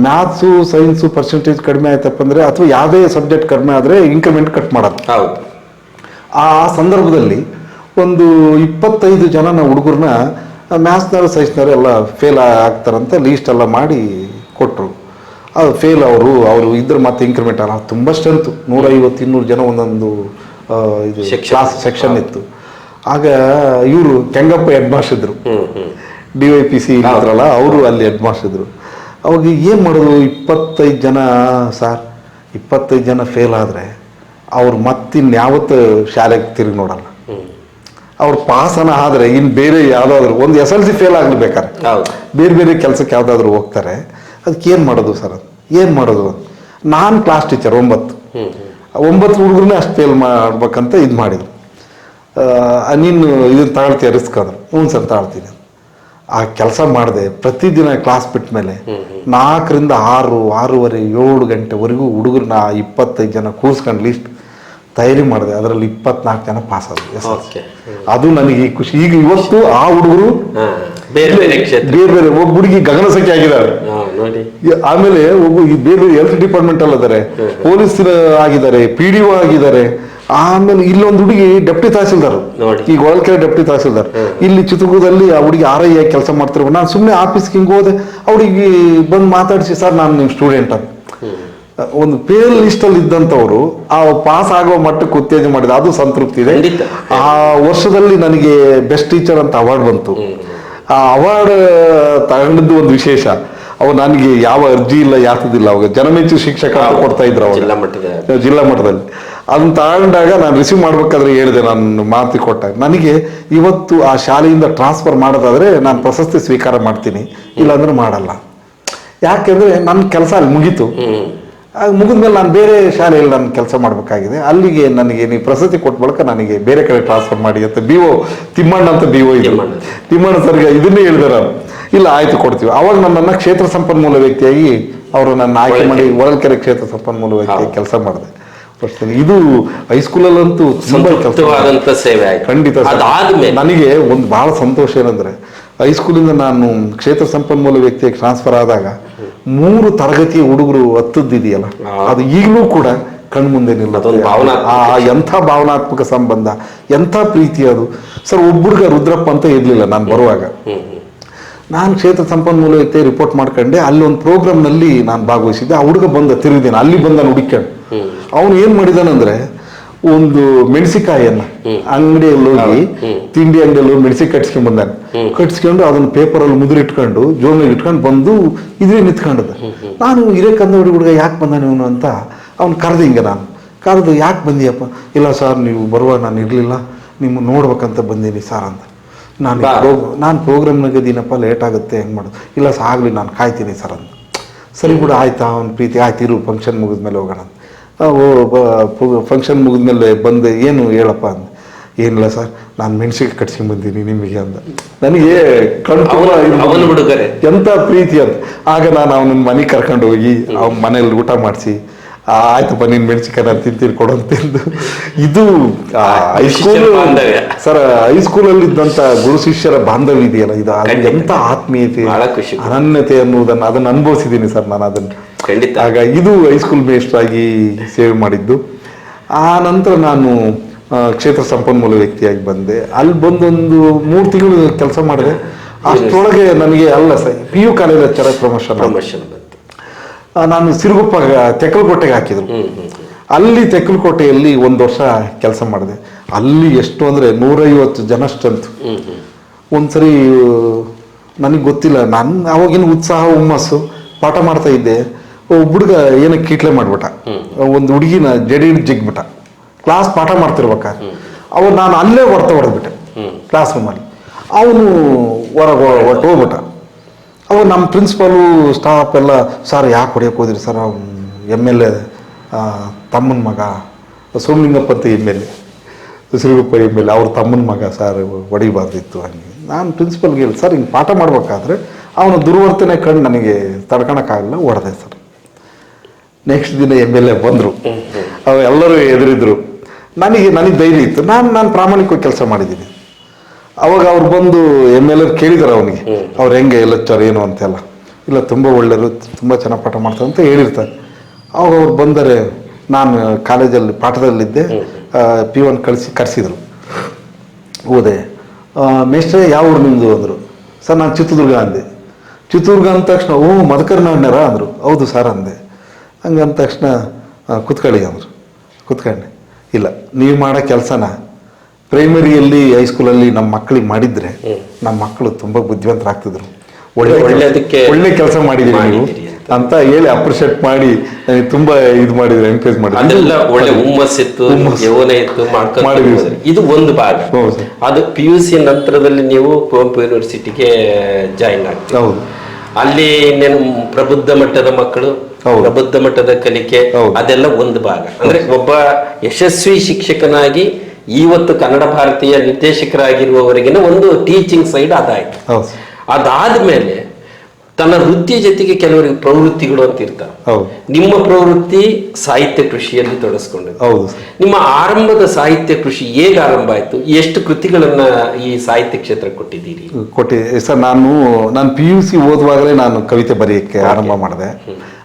ಮ್ಯಾಥ್ಸು ಸೈನ್ಸು ಪರ್ಸೆಂಟೇಜ್ ಕಡಿಮೆ ಆಯ್ತಪ್ಪ ಅಂದರೆ ಅಥವಾ ಯಾವುದೇ ಸಬ್ಜೆಕ್ಟ್ ಕಡಿಮೆ ಆದರೆ ಇನ್ಕ್ರಿಮೆಂಟ್ ಕಟ್ ಮಾಡೋದು. ಆ ಸಂದರ್ಭದಲ್ಲಿ ಒಂದು 25 ಜನ ಹುಡುಗರನ್ನ ಮ್ಯಾಥ್ಸ್ನವರು ಸೈನ್ಸ್ನವರು ಎಲ್ಲ ಫೇಲ್ ಆಗ್ತಾರಂತ ಲೀಸ್ಟ್ ಎಲ್ಲ ಮಾಡಿ ಕೊಟ್ಟರು. ಅದು ಫೇಲ್ ಅವರು ಇದ್ರ ಮತ್ತೆ ಇನ್ಕ್ರಿಮೆಂಟ್ ಅಲ್ಲ, ತುಂಬ ಸ್ಟ್ರೆಂತು 150-200 ಜನ ಒಂದೊಂದು ಇದು ಕ್ಲಾಸ್ ಸೆಕ್ಷನ್ ಇತ್ತು. ಆಗ ಇವರು ಕೆಂಗಪ್ಪ ಹೆಡ್ ಮಾಸ್ಟರ್ ಇದ್ರು, DYPC ಇದ್ರಲ್ಲ ಅವರು ಅಲ್ಲಿ ಹೆಡ್ ಮಾಸ್ಟರ್ ಇದ್ರು. ಅವಾಗ ಏನು ಮಾಡೋದು, 25 ಜನ ಸರ್, 25 ಜನ ಫೇಲ್ ಆದರೆ ಅವ್ರು ಮತ್ತಿನ್ಯಾವತ್ತು ಶಾಲೆಗೆ ತಿರುಗಿ ನೋಡಲ್ಲ. ಅವ್ರು ಪಾಸನ ಆದರೆ ಇನ್ನು ಬೇರೆ ಯಾವುದಾದ್ರು ಒಂದು SLC ಫೇಲ್ ಆಗಲಿ ಬೇಕಾದ್ರೆ ಬೇರೆ ಕೆಲಸಕ್ಕೆ ಯಾವುದಾದ್ರೂ ಹೋಗ್ತಾರೆ. ಅದಕ್ಕೆ ಏನು ಮಾಡೋದು ಸರ್, ಏನು ಮಾಡೋದು? ನಾನು ಕ್ಲಾಸ್ ಟೀಚರ್ 9 ಹುಡುಗರನ್ನೇ ಅಷ್ಟು ಫೇಲ್ ಮಾಡ್ಬೇಕಂತ ಇದು ಮಾಡಿದ್ರು. ನೀನು ಇದನ್ನು ತಗೊಳ್ತೀಯ ರಿಸ್ಕ್ ಅಂದರು. ಹ್ಞೂ ಸರ್ ತಗೊಳ್ತೀನಿ. ಆ ಕೆಲಸ ಮಾಡಿದೆ. ಪ್ರತಿದಿನ ಕ್ಲಾಸ್ ಬಿಟ್ಟ ಮೇಲೆ 4ರಿಂದ 6, 6:30, 7 ಗಂಟೆವರೆಗೂ ಹುಡುಗರನ್ನ 25 ಜನ ಕೂರಿಸ್ಕೊಂಡು ಲಿಸ್ಟ್ ತಯಾರಿ ಮಾಡಿದೆ. ಅದರಲ್ಲಿ 24 ಜನ ಪಾಸ್ ಆದ್ರು. ಅದು ನನಗೆ ಖುಷಿ. ಈಗ ಇವತ್ತು ಆ ಹುಡುಗರು ಬೇರೆ ಬೇರೆ ಒಬ್ಬ ಹುಡುಗಿ ಗಗನಸಖಿ ಆಗಿದ್ದಾರೆ. ಆಮೇಲೆ ಒಬ್ಬ ಬೇರೆ ಹೆಲ್ತ್ ಡಿಪಾರ್ಟ್ಮೆಂಟ್ ಅಲ್ಲಿ ಇದ್ದಾರೆ, ಪೊಲೀಸ್ ಆಗಿದ್ದಾರೆ, PDO ಆಗಿದ್ದಾರೆ. ಆಮೇಲೆ ಇಲ್ಲೊಂದು ಹುಡುಗಿ ಡೆಪ್ಟಿ ತಹಸೀಲ್ದಾರ್, ಈಗ ಹೊಳಲ್ಕೆರೆ ಡೆಪ್ಟಿ ತಹಸೀಲ್ದಾರ್. ಇಲ್ಲಿ ಚಿತ್ರದುರ್ಗದಲ್ಲಿ ಆ ಹುಡುಗಿ RI ಆಗಿ ಕೆಲಸ ಮಾಡ್ತಿರೋ. ನಾನು ಸುಮ್ಮನೆ ಆಫೀಸ್ಗೆ ಹಿಂಗೆ ಹೋದೆ, ಅವಳಿಗೆ ಬಂದು ಮಾತಾಡಿಸಿ ಸರ್ ನಾನು ನಿಮ್ಮ ಸ್ಟೂಡೆಂಟ್ ಅಂತ. ಒಂದು ಫೇಲ್ ಲಿಸ್ಟ್ ಅಲ್ಲಿ ಇದ್ದಂಥವ್ರು ಆ ಪಾಸ್ ಆಗೋ ಮಟ್ಟಕ್ಕೆ ಉತ್ತೇಜನ ಮಾಡಿದೆ. ಅದು ಸಂತೃಪ್ತಿ ಇದೆ. ಆ ವರ್ಷದಲ್ಲಿ ನನಗೆ ಬೆಸ್ಟ್ ಟೀಚರ್ ಅಂತ ಅವಾರ್ಡ್ ಬಂತು. ಆ ಅವಾರ್ಡ್ ತಗೊಂಡಿದ್ದು ಒಂದು ವಿಶೇಷ. ಅವು ನನಗೆ ಯಾವ ಅರ್ಜಿ ಇಲ್ಲ, ಯಾತದಿಲ್ಲ. ಅವಾಗ ಜನಮೆಚ್ಚು ಶಿಕ್ಷಕ ಕೊಡ್ತಾ ಇದ್ರು ಅವಾಗ ಜಿಲ್ಲಾ ಮಟ್ಟದಲ್ಲಿ. ಅದನ್ನ ತಗೊಂಡಾಗ ನಾನು ರಿಸೀವ್ ಮಾಡ್ಬೇಕಾದ್ರೆ ಹೇಳಿದೆ, ನಾನು ಮಾತು ಕೊಟ್ಟಾಗ ನನಗೆ ಇವತ್ತು ಆ ಶಾಲೆಯಿಂದ ಟ್ರಾನ್ಸ್ಫರ್ ಮಾಡೋದಾದ್ರೆ ನಾನು ಪ್ರಶಸ್ತಿ ಸ್ವೀಕಾರ ಮಾಡ್ತೀನಿ, ಇಲ್ಲಾಂದ್ರೆ ಮಾಡಲ್ಲ. ಯಾಕೆಂದ್ರೆ ನನ್ನ ಕೆಲಸ ಅಲ್ಲಿ ಮುಗೀತು. ಮುಗಿದ್ಮೇಲೆ ನಾನು ಬೇರೆ ಶಾಲೆಯಲ್ಲಿ ನಾನು ಕೆಲಸ ಮಾಡಬೇಕಾಗಿದೆ. ಅಲ್ಲಿಗೆ ನನಗೆ ನೀವು ಪ್ರಶಸ್ತಿ ಕೊಟ್ಟ ಬಳಿಕ ನನಗೆ ಬೇರೆ ಕಡೆ ಟ್ರಾನ್ಸ್ಫರ್ ಮಾಡಿ ಅಂತ BO ತಿಮ್ಮಣ್ಣ ಅಂತ BO ಇದೆ, ತಿಮ್ಮಣ್ಣ ಸರ್ಗೆ ಇದನ್ನೇ ಹೇಳಿದೆ ನಾನು. ಇಲ್ಲ ಆಯ್ತು ಕೊಡ್ತೀವಿ. ಅವಾಗ ನನ್ನನ್ನು ಕ್ಷೇತ್ರ ಸಂಪನ್ಮೂಲ ವ್ಯಕ್ತಿಯಾಗಿ ಅವರು ನನ್ನ ಆಯ್ಕೆ ಮಾಡಿ ಹೊಳಲ್ಕೆರೆ ಕ್ಷೇತ್ರ ಸಂಪನ್ಮೂಲ ವ್ಯಕ್ತಿಯಾಗಿ ಕೆಲಸ ಮಾಡಿದೆ. ಇದು ಹೈಸ್ಕೂಲಲ್ಲಂತೂ ಸಂತೃಪ್ತವಾದಂತ ಸೇವೆ ಆಯ್ತು. ಖಂಡಿತ. ನನಗೆ ಒಂದು ಬಹಳ ಸಂತೋಷ ಏನಂದ್ರೆ ಹೈಸ್ಕೂಲಿಂದ ನಾನು ಕ್ಷೇತ್ರ ಸಂಪನ್ಮೂಲ ವ್ಯಕ್ತಿಯಾಗಿ ಟ್ರಾನ್ಸ್ಫರ್ ಆದಾಗ 3 ತರಗತಿಯ ಹುಡುಗರು ಹತ್ತದ್ದಿದೆಯಲ್ಲ, ಅದು ಈಗಲೂ ಕೂಡ ಕಣ್ಮುಂದೆ ನಿಲ್ಲೋದು. ಎಂಥ ಭಾವನಾತ್ಮಕ ಸಂಬಂಧ, ಎಂಥ ಪ್ರೀತಿ ಅದು ಸರ್. ಒಬ್ಬರಿಗೆ ರುದ್ರಪ್ಪ ಅಂತ ಇರ್ಲಿಲ್ಲ ನಾನು ಬರುವಾಗ. ನಾನು ಕ್ಷೇತ್ರ ಸಂಪನ್ಮೂಲ ವ್ಯಕ್ತಿ ರಿಪೋರ್ಟ್ ಮಾಡ್ಕೊಂಡೆ. ಅಲ್ಲಿ ಒಂದು ಪ್ರೋಗ್ರಾಮ್ನಲ್ಲಿ ನಾನು ಭಾಗವಹಿಸಿದ್ದೆ. ಆ ಹುಡುಗ ಬಂದ ತಿರುಗಿದ್ದೇನೆ, ಅಲ್ಲಿ ಬಂದ ಹುಡುಕೊಂಡು ಅವನು ಏನ್ ಮಾಡಿದಾನಂದ್ರೆ ಒಂದು ಮೆಣಸಿಕಾಯಿಯನ್ನ ಅಂಗಡಿಯಲ್ಲಿ ಹೋಗಿ ತಿಂಡಿ ಅಂಗಡಿಯಲ್ಲಿ ಮೆಣಸಿಕಾಯಿ ಕಟ್ಸ್ಕೊಂಡ್ ಬಂದಾನೆ. ಕಟ್ಸ್ಕೊಂಡು ಅದನ್ನ ಪೇಪರಲ್ಲಿ ಮುದುರಿಟ್ಕೊಂಡು ಜೋಬ್ನಾಗ ಇಟ್ಕೊಂಡು ಬಂದು ಇದೇ ನಿಂತ್ಕೊಂಡದ. ನಾನು ಹಿರೇಕಂದ ಹುಡುಗ ಯಾಕೆ ಬಂದಾನೆ ಇವನು ಅಂತ ಅವ್ನು ಕರೆದು ಹಿಂಗೆ ನಾನು ಕರೆದು ಯಾಕೆ ಬಂದಿಯಪ್ಪ? ಇಲ್ಲ ಸರ್ ನೀವು ಬರುವಾಗ ನಾನು ಇರಲಿಲ್ಲ, ನಿಮ್ಮ ನೋಡ್ಬೇಕಂತ ಬಂದೀನಿ ಸರ್ ಅಂತ. ನಾನು ಪ್ರೋಗ್ರಾಮ್ನಾಗ ಇದೀನಪ್ಪ, ಲೇಟ್ ಆಗುತ್ತೆ, ಹೆಂಗೆ ಮಾಡೋದು? ಇಲ್ಲ ಸರ್ ಆಗಲಿ ನಾನು ಕಾಯ್ತೀನಿ ಸರ್ ಅಂತ. ಸರಿ ಬಿಡು ಆಯ್ತಾ, ಅವ್ನ ಪ್ರೀತಿ ಆಯ್ತು, ಇರು ಫಂಕ್ಷನ್ ಮುಗಿದ್ಮೇಲೆ ಹೋಗೋಣ ಅಂತ. ಫಂಕ್ಷನ್ ಮುಗಿದ್ಮೇಲೆ ಬಂದು ಏನು ಹೇಳಪ್ಪ ಅಂದ. ಏನಿಲ್ಲ ಸರ್ ನಾನು ಮೆಣಸಿಗೆ ಕಟ್ಸ್ಕೊಂಡ್ ಬಂದೀನಿ ನಿಮಗೆ ಅಂದ. ನನಗೆ ಹುಡುಗರೆ ಎಂಥ ಪ್ರೀತಿ ಅಂತ. ಆಗ ನಾನು ಅವನ ಮನೆಗೆ ಕರ್ಕೊಂಡು ಹೋಗಿ ಅವ್ನ ಮನೇಲಿ ಊಟ ಮಾಡಿಸಿ, ಆಯ್ತಪ್ಪ ನೀನ್ ಮೆಣಸಿಕಾಯಿ ನಾನು ತಿಂತೀನಿ ಕೊಡು ಅಂತಿದ್ದು. ಇದು ಹೈಸ್ಕೂಲ್ ಸರ್, ಹೈಸ್ಕೂಲಲ್ಲಿ ಇದ್ದಂತ ಗುರು ಶಿಷ್ಯರ ಬಾಂಧವ್ಯ ಇದೆಯಲ್ಲ, ಇದು ಎಂತ ಆತ್ಮೀಯತೆ, ಅನನ್ಯತೆ ಅನ್ನುವುದನ್ನು ಅದನ್ನು ಅನುಭವಿಸಿದ್ದೀನಿ ಸರ್ ನಾನು ಅದನ್ನು. ಆಗ ಇದು ಹೈಸ್ಕೂಲ್ ಮೇಸ್ಟರ್ ಆಗಿ ಸೇವೆ ಮಾಡಿದ್ದು. ಆ ನಂತರ ನಾನು ಕ್ಷೇತ್ರ ಸಂಪನ್ಮೂಲ ವ್ಯಕ್ತಿಯಾಗಿ ಬಂದೆ. ಅಲ್ಲಿ ಬಂದೊಂದು 3 ತಿಂಗಳು ಕೆಲಸ ಮಾಡಿದೆ. ಅಷ್ಟರೊಳಗೆ ನನಗೆ ಅಲ್ಲ sir PU college lecturer promotion ಬಂತು. ನಾನು ಸಿರುಗುಪ್ಪ ತೆಕ್ಕಲಕೋಟೆಗೆ ಹಾಕಿದ್ರು. ಅಲ್ಲಿ ತೆಕ್ಕಲಕೋಟೆಯಲ್ಲಿ 1 ವರ್ಷ ಕೆಲಸ ಮಾಡಿದೆ. ಅಲ್ಲಿ ಎಷ್ಟು ಅಂದ್ರೆ 150 ಜನ ಸ್ಟ್ರೆಂತ್. ಒಂದ್ಸರಿ ನನಗೆ ಗೊತ್ತಿಲ್ಲ, ನಾನು ಅವಾಗಿನ ಉತ್ಸಾಹ ಹುಮ್ಮಸ್ಸು ಪಾಠ ಮಾಡ್ತಾ ಇದ್ದೆ. ಹುಡುಗ ಏನಕ್ಕೆ ಕೀಟ್ಲೆ ಮಾಡ್ಬಿಟ್ಟ, ಒಂದು ಹುಡುಗಿನ ಜಡಿ ಜಿಗ್ಬಿಟ್ಟ ಕ್ಲಾಸ್ ಪಾಠ ಮಾಡ್ತಿರ್ಬೇಕಾದ್ರೆ. ಅವ್ರು ನಾನು ಅಲ್ಲೇ ಹೊಡೆದ್ಬಿಟ್ಟೆ ಕ್ಲಾಸ್ ರೂಮಲ್ಲಿ. ಅವನು ಹೊರಗೆ ಹೋಗ್ಬಿಟ್ಟ. ಅವಾಗ ನಮ್ಮ ಪ್ರಿನ್ಸಿಪಾಲು ಸ್ಟಾಫ್ ಎಲ್ಲ, ಸರ್ ಯಾಕೆ ಹೊಡೆಯೋಕೆ ಹೋದ್ರಿ ಸರ್? MLA ತಮ್ಮನ ಮಗ ಸೋಮಲಿಂಗಪ್ಪ ಅಂತ MLA, ಸಿರುಗುಪ್ಪ MLA ಅವ್ರ ತಮ್ಮನ ಮಗ ಸರ್, ಹೊಡಿಬಾರ್ದಿತ್ತು ಹಂಗೆ. ನಾನು ಪ್ರಿನ್ಸಿಪಲ್ಗೆ ಹೇಳಿ ಸರ್ ಹಿಂಗೆ ಪಾಠ ಮಾಡ್ಬೇಕಾದ್ರೆ ಅವನ ದುರ್ವರ್ತನೆ ಕಂಡು ನನಗೆ ತಡ್ಕೊಳಕ್ಕಾಗಲ್ಲ, ಹೊಡೆದೆ ಸರ್. ನೆಕ್ಸ್ಟ್ ದಿನ MLA ಬಂದರು, ಎಲ್ಲರೂ ಎದುರಿದ್ರು. ನನಗೆ ಧೈರ್ಯ ಇತ್ತು, ನಾನು ಪ್ರಾಮಾಣಿಕವಾಗಿ ಕೆಲಸ ಮಾಡಿದ್ದೀನಿ. ಅವಾಗ ಅವ್ರು ಬಂದು MLA ಕೇಳಿದಾರೆ ಅವನಿಗೆ, ಅವ್ರು ಹೆಂಗೆ ಲೆಕ್ಚರ್ ಏನು ಅಂತೆಲ್ಲ. ಇಲ್ಲ ತುಂಬ ಒಳ್ಳೆಯರು, ತುಂಬ ಚೆನ್ನಾಗಿ ಪಾಠ ಮಾಡ್ತಾರೆ ಅಂತ ಹೇಳಿರ್ತಾರೆ. ಅವಾಗ ಅವ್ರು ಬಂದರೆ ನಾನು ಕಾಲೇಜಲ್ಲಿ ಪಾಠದಲ್ಲಿದ್ದೆ. P1 ಕರೆಸಿದ್ರು. ಹೋದೆ. ಮೇಷ್ಟ್ರೆ ಯಾವ ಊರು ನಿಮ್ಮದು ಅಂದರು. ಸರ್ ನಾನು ಚಿತ್ರದುರ್ಗ ಅಂದೆ. ಚಿತ್ರದುರ್ಗ ಅಂದ ತಕ್ಷಣ ಮದಕರ್ನಾಡ್ನಾರ ಅಂದರು. ಹೌದು ಸರ್ ಅಂದೆ. ಹಂಗಂದ ತಕ್ಷಣ ಕುತ್ಕೊಳ್ಳಿ ಅಂದರು. ಕುತ್ಕೊಂಡೆ. ಇಲ್ಲ ನೀವು ಮಾಡೋ ಕೆಲಸನ ಪ್ರೈಮರಿಯಲ್ಲಿ ಹೈಸ್ಕೂಲಲ್ಲಿ ನಮ್ಮ ಮಕ್ಕಳಿಗೆ ಮಾಡಿದ್ರೆ ನಮ್ಮ ಮಕ್ಕಳು ತುಂಬ ಬುದ್ಧಿವಂತರಾಗ್ತಿದ್ರು. ಒಳ್ಳೆ ಕೆಲಸ ಮಾಡಿದ್ದೀರಿ ನೀವು ಅಂತ ಹೇಳಿ ಅಪ್ರಿಷಿಯೇಟ್ ಮಾಡಿ ತುಂಬಾ ಇದು ಮಾಡಿದ್ರು, ಎನ್ಕರೇಜ್ ಮಾಡಿದ್ರು. ಒಳ್ಳೆ ಹುಮ್ಮಸ್ಸಿತ್ತು, ಯೌವನ ಇತ್ತು, ಮಾಡಿದ್ವಿ. ಇದು ಒಂದು ಭಾಗ. ಅದು PUC ನಂತರದಲ್ಲಿ ನೀವು ಕುವೆಂಪು ಯೂನಿವರ್ಸಿಟಿಗೆ ಜಾಯಿನ್ ಆಗ್ತೀವಿ. ಹೌದು. ಅಲ್ಲಿ ಇನ್ನೇನು ಪ್ರಬುದ್ಧ ಮಟ್ಟದ ಮಕ್ಕಳು, ಪ್ರಬುದ್ಧ ಮಟ್ಟದ ಕಲಿಕೆ, ಅದೆಲ್ಲ ಒಂದು ಭಾಗ. ಅಂದ್ರೆ ಒಬ್ಬ ಯಶಸ್ವಿ ಶಿಕ್ಷಕನಾಗಿ ಇವತ್ತು ಕನ್ನಡ ಭಾರತೀಯ ನಿರ್ದೇಶಕರಾಗಿರುವವರೆಗಿನ ಒಂದು ಟೀಚಿಂಗ್ ಸೈಡ್ ಅದಾಯ್ತು. ಅದಾದ್ಮೇಲೆ ತನ್ನ ವೃತ್ತಿ ಜೊತೆಗೆ ಕೆಲವರಿಗೆ ಪ್ರವೃತ್ತಿಗಳು ಅಂತ ಇರ್ತಾರೆ. ನಿಮ್ಮ ಪ್ರವೃತ್ತಿ ಸಾಹಿತ್ಯ ಕೃಷಿಯಲ್ಲಿ ತೊಡಸ್ಕೊಂಡಿದೆ. ನಿಮ್ಮ ಆರಂಭದ ಸಾಹಿತ್ಯ ಕೃಷಿ ಹೇಗೆ ಆರಂಭ ಆಯ್ತು? ಎಷ್ಟು ಕೃತಿಗಳನ್ನ ಈ ಸಾಹಿತ್ಯ ಕ್ಷೇತ್ರ ಕೊಟ್ಟಿದ್ದೀರಿ? ಸರ್ ನಾನು PUC ಓದುವಾಗಲೇ ನಾನು ಕವಿತೆ ಬರೆಯಕ್ಕೆ ಆರಂಭ ಮಾಡಿದೆ.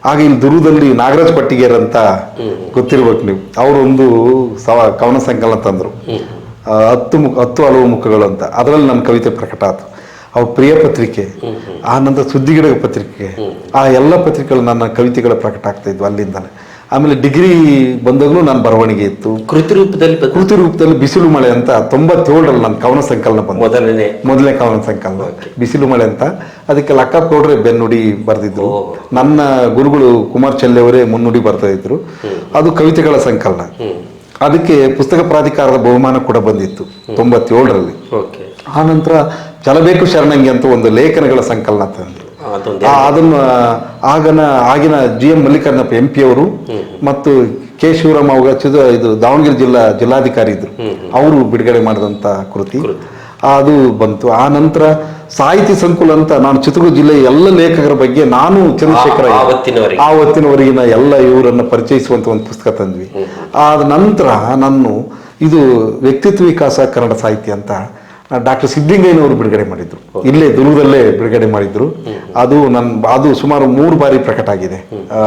ಆಗ ಇಲ್ಲಿ ದುರ್ಗದಲ್ಲಿ ನಾಗರಾಜ್ ಪಟ್ಟಿಗೇರ್ ಅಂತ ಗೊತ್ತಿರ್ಬೇಕು ನೀವು, ಅವರೊಂದು ಕವನ ಸಂಕಲನ ತಂದ್ರು, 10 ಹಲವು ಮುಖಗಳು ಅಂತ. ಅದರಲ್ಲಿ ನನ್ನ ಕವಿತೆ ಪ್ರಕಟ ಆಯ್ತು. ಅವ್ರ ಪ್ರಿಯ ಪತ್ರಿಕೆ, ಆ ನಂತರ ಸುದ್ದಿಗಿಡ ಪತ್ರಿಕೆ, ಆ ಎಲ್ಲ ಪತ್ರಿಕೆಗಳು ನನ್ನ ಕವಿತೆಗಳ ಪ್ರಕಟ ಆಗ್ತಾ ಇದ್ವು ಅಲ್ಲಿಂದಲೇ. ಆಮೇಲೆ ಡಿಗ್ರಿ ಬಂದಾಗಲೂ ನಾನು ಬರವಣಿಗೆ ಇತ್ತು. ಕೃತಿ ರೂಪದಲ್ಲಿ ಬಿಸಿಲು ಮಳೆ ಅಂತ 97ರಲ್ಲಿ ನನ್ನ ಕವನ ಸಂಕಲನ ಬಂತು. ಮೊದಲನೇ ಕವನ ಸಂಕಲನ ಬಿಸಿಲು ಮಳೆ ಅಂತ. ಅದಕ್ಕೆ ಲಕ್ಕ ಕೊಡ್ರೆ ಬೆನ್ನುಡಿ ಬರೆದಿದ್ರು. ನನ್ನ ಗುರುಗಳು ಕುಮಾರ್ ಚೆಲ್ಲೆ ಅವರೇ ಮುನ್ನುಡಿ ಬರ್ತಾ ಇದ್ರು. ಅದು ಕವಿತೆಗಳ ಸಂಕಲನ. ಅದಕ್ಕೆ ಪುಸ್ತಕ ಪ್ರಾಧಿಕಾರದ ಬಹುಮಾನ ಕೂಡ ಬಂದಿತ್ತು 97ರಲ್ಲಿ. ಓಕೆ. ಆ ನಂತರ ಛಲಬೇಕು ಶರಣಂಗಿ ಅಂತ ಒಂದು ಲೇಖನಗಳ ಸಂಕಲನ ತಂದರು. ಅದನ್ನು ಆಗಿನ GM ಮಲ್ಲಿಕಾರ್ಜುನಪ್ಪ MP ಅವರು ಮತ್ತು K. ಶಿವರಾಮ ಇದು ದಾವಣಗೆರೆ ಜಿಲ್ಲಾಧಿಕಾರಿ ಇದ್ರು, ಅವರು ಬಿಡುಗಡೆ ಮಾಡಿದಂಥ ಕೃತಿ ಅದು ಬಂತು. ಆ ನಂತರ ಸಾಹಿತಿ ಸಂಕುಲ ಅಂತ ನಾನು ಚಿತ್ರದುರ್ಗ ಜಿಲ್ಲೆಯ ಎಲ್ಲ ಲೇಖಕರ ಬಗ್ಗೆ ನಾನು ಚಂದ್ರಶೇಖರ ಆವತ್ತಿನವರೆಗಿನ ಎಲ್ಲ ಇವರನ್ನು ಪರಿಚಯಿಸುವಂತ ಒಂದು ಪುಸ್ತಕ ತಂದ್ವಿ. ಆದ ನಂತರ ನಾನು ಇದು ವ್ಯಕ್ತಿತ್ವ ವಿಕಾಸ ಕನ್ನಡ ಸಾಹಿತ್ಯ ಅಂತ ಡಾಕ್ಟರ್ ಸಿದ್ಲಿಂಗಯ್ಯನವರು ಬಿಡುಗಡೆ ಮಾಡಿದ್ರು, ಇಲ್ಲೇ ದುರ್ಗದಲ್ಲೇ ಬಿಡುಗಡೆ ಮಾಡಿದ್ರು. ಅದು ಸುಮಾರು 3 ಬಾರಿ ಪ್ರಕಟ ಆಗಿದೆ,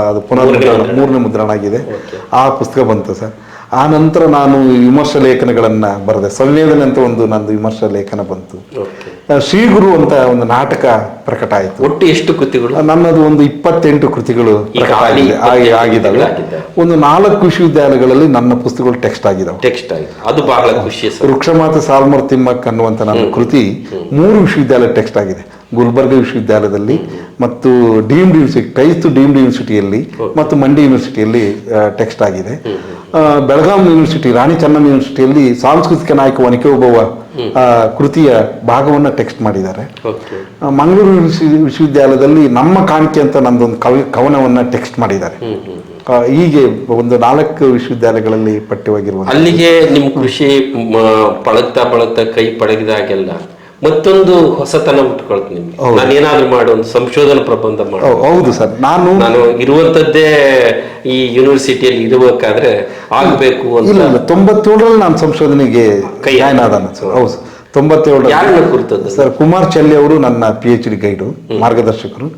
ಅದು ಪುನರ್ಮುದ್ರಣ 3ನೇ ಮುದ್ರಣ ಆಗಿದೆ. ಆ ಪುಸ್ತಕ ಬಂತು ಸರ್. ಆ ನಂತರ ನಾನು ವಿಮರ್ಶಾ ಲೇಖನಗಳನ್ನ ಬರೆದೆ. ಸಂವೇದನೆ ಅಂತ ಒಂದು ನಂದು ವಿಮರ್ಶಾ ಲೇಖನ ಬಂತು. ಶ್ರೀಗುರು ಅಂತ ಒಂದು ನಾಟಕ ಪ್ರಕಟ ಆಯಿತು. ಒಟ್ಟು ಎಷ್ಟು ಕೃತಿಗಳು? ನನ್ನದು ಒಂದು 28 ಕೃತಿಗಳು ಪ್ರಕಟ ಆಗಿದ್ದಾವೆ. ಒಂದು 4 ವಿಶ್ವವಿದ್ಯಾಲಯಗಳಲ್ಲಿ ನನ್ನ ಪುಸ್ತಕಗಳು ಟೆಕ್ಸ್ಟ್ ಆಗಿದ್ದಾವೆ. ಅದು ಬಹಳ ಖುಷಿ. ವೃಕ್ಷಮಾತೆ ಸಾಲ್ಮರ್ ತಿಮ್ಮಕ್ ಅನ್ನುವಂತ ನನ್ನ ಕೃತಿ 3 ವಿಶ್ವವಿದ್ಯಾಲಯ ಟೆಕ್ಸ್ಟ್ ಆಗಿದೆ. ಗುಲ್ಬರ್ಗ ವಿಶ್ವವಿದ್ಯಾಲಯದಲ್ಲಿ ಮತ್ತು ಡೀಮ್ಡ್ ಯೂನಿವರ್ಸಿಟಿಯಲ್ಲಿ ಮತ್ತು ಮಂಡಿ ಯೂನಿವರ್ಸಿಟಿಯಲ್ಲಿ ಟೆಕ್ಸ್ಟ್ ಆಗಿದೆ. ಬೆಳಗಾಂ ಯೂನಿವರ್ಸಿಟಿ, ರಾಣಿ ಚೆನ್ನಮ್ಮ ಯೂನಿವರ್ಸಿಟಿಯಲ್ಲಿ ಸಾಂಸ್ಕೃತಿಕ ನಾಯಕ ಒನಕೆ ಓಬವ್ವ ಕೃತಿಯ ಭಾಗವನ್ನ ಟೆಕ್ಸ್ಟ್ ಮಾಡಿದ್ದಾರೆ. ಮಂಗಳೂರು ವಿಶ್ವವಿದ್ಯಾಲಯದಲ್ಲಿ ನಮ್ಮ ಕಾಣಿಕೆ ಅಂತ ನಂದೊಂದು ಕವನವನ್ನ ಟೆಕ್ಸ್ಟ್ ಮಾಡಿದ್ದಾರೆ. ಹೀಗೆ ಒಂದು 4 ವಿಶ್ವವಿದ್ಯಾಲಯಗಳಲ್ಲಿ ಪಠ್ಯವಾಗಿರುವ ಅಲ್ಲಿಗೆ ನಿಮ್ಮ ಕೃಷಿ ಪಳಗ್ತಾ ಕೈ ಪಳಗಿದಾಗೆಲ್ಲ ಮತ್ತೊಂದು ಹೊಸತನ ಉಟ್ಕೊಳ್ತೀನಿ ನಿಮ್ಗೆ. ನಾನು ಏನಾದ್ರು ಮಾಡಿ ಒಂದು ಸಂಶೋಧನಾ ಪ್ರಬಂಧ ಮಾಡಿ. ಹೌದು ಸರ್, ನಾನು ಇರುವಂತದ್ದೇ ಈ ಯೂನಿವರ್ಸಿಟಿಯಲ್ಲಿ ಇರಬೇಕಾದ್ರೆ ಆಗ್ಬೇಕು ಅಂತ. ಇಲ್ಲ, 97ರಲ್ಲಿ ನಾನು ಸಂಶೋಧನೆಗೆ ಜಾಯ್ನ್ ಆದ. ಹೌದು, 97 ಸರ್. ಕುಮಾರ್ ಚೆಲ್ಲಿ ಅವರು ನನ್ನ PhD ಗೈಡು, ಮಾರ್ಗದರ್ಶಕರು.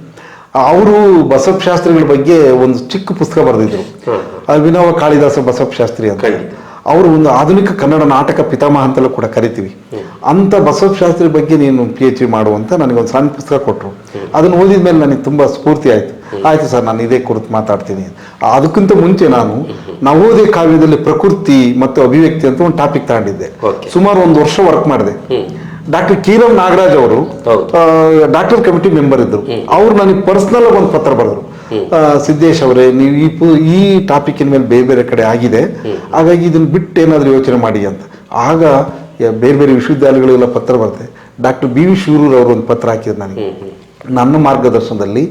ಅವರು ಬಸವಶಾಸ್ತ್ರಿಗಳ ಬಗ್ಗೆ ಒಂದು ಚಿಕ್ಕ ಪುಸ್ತಕ ಬರೆದಿದ್ರು, ಅಭಿನವ ಕಾಳಿದಾಸ ಬಸವಶಾಸ್ತ್ರಿ ಅಂತ. ಅವರು ಒಂದು ಆಧುನಿಕ ಕನ್ನಡ ನಾಟಕ ಪಿತಾಮಹ ಅಂತಲೂ ಕೂಡ ಕರಿತೀವಿ. ಅಂತ ಬಸವಶಾಸ್ತ್ರಿ ಬಗ್ಗೆ ನೀನು PhD ಮಾಡುವಂತ ನನಗೊಂದು ಸಣ್ಣ ಪುಸ್ತಕ ಕೊಟ್ಟರು. ಅದನ್ನು ಓದಿದ ಮೇಲೆ ನನಗೆ ತುಂಬಾ ಸ್ಫೂರ್ತಿ ಆಯ್ತು ಸರ್, ನಾನು ಇದೇ ಕುರಿತು ಮಾತಾಡ್ತೀನಿ. ಅದಕ್ಕಿಂತ ಮುಂಚೆ ನಾನು ನವೋದಯ ಕಾವ್ಯದಲ್ಲಿ ಪ್ರಕೃತಿ ಮತ್ತು ಅಭಿವ್ಯಕ್ತಿ ಅಂತ ಒಂದು ಟಾಪಿಕ್ ತಗೊಂಡಿದ್ದೆ. ಸುಮಾರು 1 ವರ್ಷ ವರ್ಕ್ ಮಾಡಿದೆ. ಡಾಕ್ಟರ್ ಕೀರಂ ನಾಗರಾಜ್ ಅವರು ಡಾಕ್ಟರ್ ಕಮಿಟಿ ಮೆಂಬರ್ ಇದ್ರು. ಅವ್ರು ನನಗೆ ಪರ್ಸನಲ್ ಒಂದು ಪತ್ರ ಬರೆದ್ರು, ಸಿದ್ದೇಶ್ ಅವರೇ, ನೀವು ಈ ಟಾಪಿಕ್ಕಿನ ಮೇಲೆ ಬೇರೆ ಕಡೆ ಆಗಿದೆ, ಹಾಗಾಗಿ ಇದನ್ನ ಬಿಟ್ಟು ಏನಾದ್ರೂ ಯೋಚನೆ ಮಾಡಿ ಅಂತ. ಆಗ ಬೇರೆ ವಿಶ್ವವಿದ್ಯಾಲಯಗಳೆಲ್ಲ ಪತ್ರ ಬರುತ್ತೆ. ಡಾಕ್ಟರ್ BV ಶಿವರೂರ್ ಅವರು ಒಂದು ಪತ್ರ ಹಾಕಿದ್ರು ನನಗೆ, ನನ್ನ ಮಾರ್ಗದರ್ಶನದಲ್ಲಿ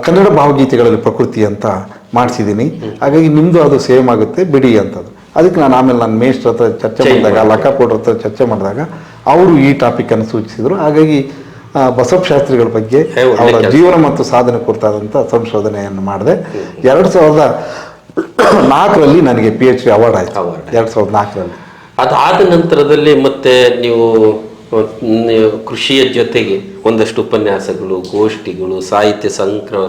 ಕನ್ನಡ ಭಾವಗೀತೆಗಳಲ್ಲಿ ಪ್ರಕೃತಿ ಅಂತ ಮಾಡಿಸಿದ್ದೀನಿ, ಹಾಗಾಗಿ ನಿಮ್ದು ಅದು ಸೇಮ್ ಆಗುತ್ತೆ ಬಿಡಿ ಅಂತದ್ದು. ಅದಕ್ಕೆ ನಾನು ಆಮೇಲೆ ನನ್ನ ಮೇಷ್ಟ್ರ ಹತ್ರ ಚರ್ಚೆ ಮಾಡಿದಾಗ, ಲಕ್ಕಾಪೌಡ್ರ ಹತ್ರ ಚರ್ಚೆ ಮಾಡಿದಾಗ ಅವರು ಈ ಟಾಪಿಕ್ ಅನ್ನು ಸೂಚಿಸಿದ್ರು. ಹಾಗಾಗಿ ಬಸವಶಾಸ್ತ್ರಿಗಳ ಬಗ್ಗೆ ಅವರ ಜೀವನ ಮತ್ತು ಸಾಧನೆ ಕುರಿತಾದಂಥ ಸಂಶೋಧನೆಯನ್ನು ಮಾಡಿದೆ. 2004ರಲ್ಲಿ ನನಗೆ PhD ಅವಾರ್ಡ್ ಆಯಿತು. 2004ರಲ್ಲಿ. ಅದಾದ ನಂತರದಲ್ಲಿ ಮತ್ತೆ ನೀವು ಕೃಷಿಯ ಜೊತೆಗೆ ಒಂದಷ್ಟು ಉಪನ್ಯಾಸಗಳು, ಗೋಷ್ಠಿಗಳು, ಸಾಹಿತ್ಯ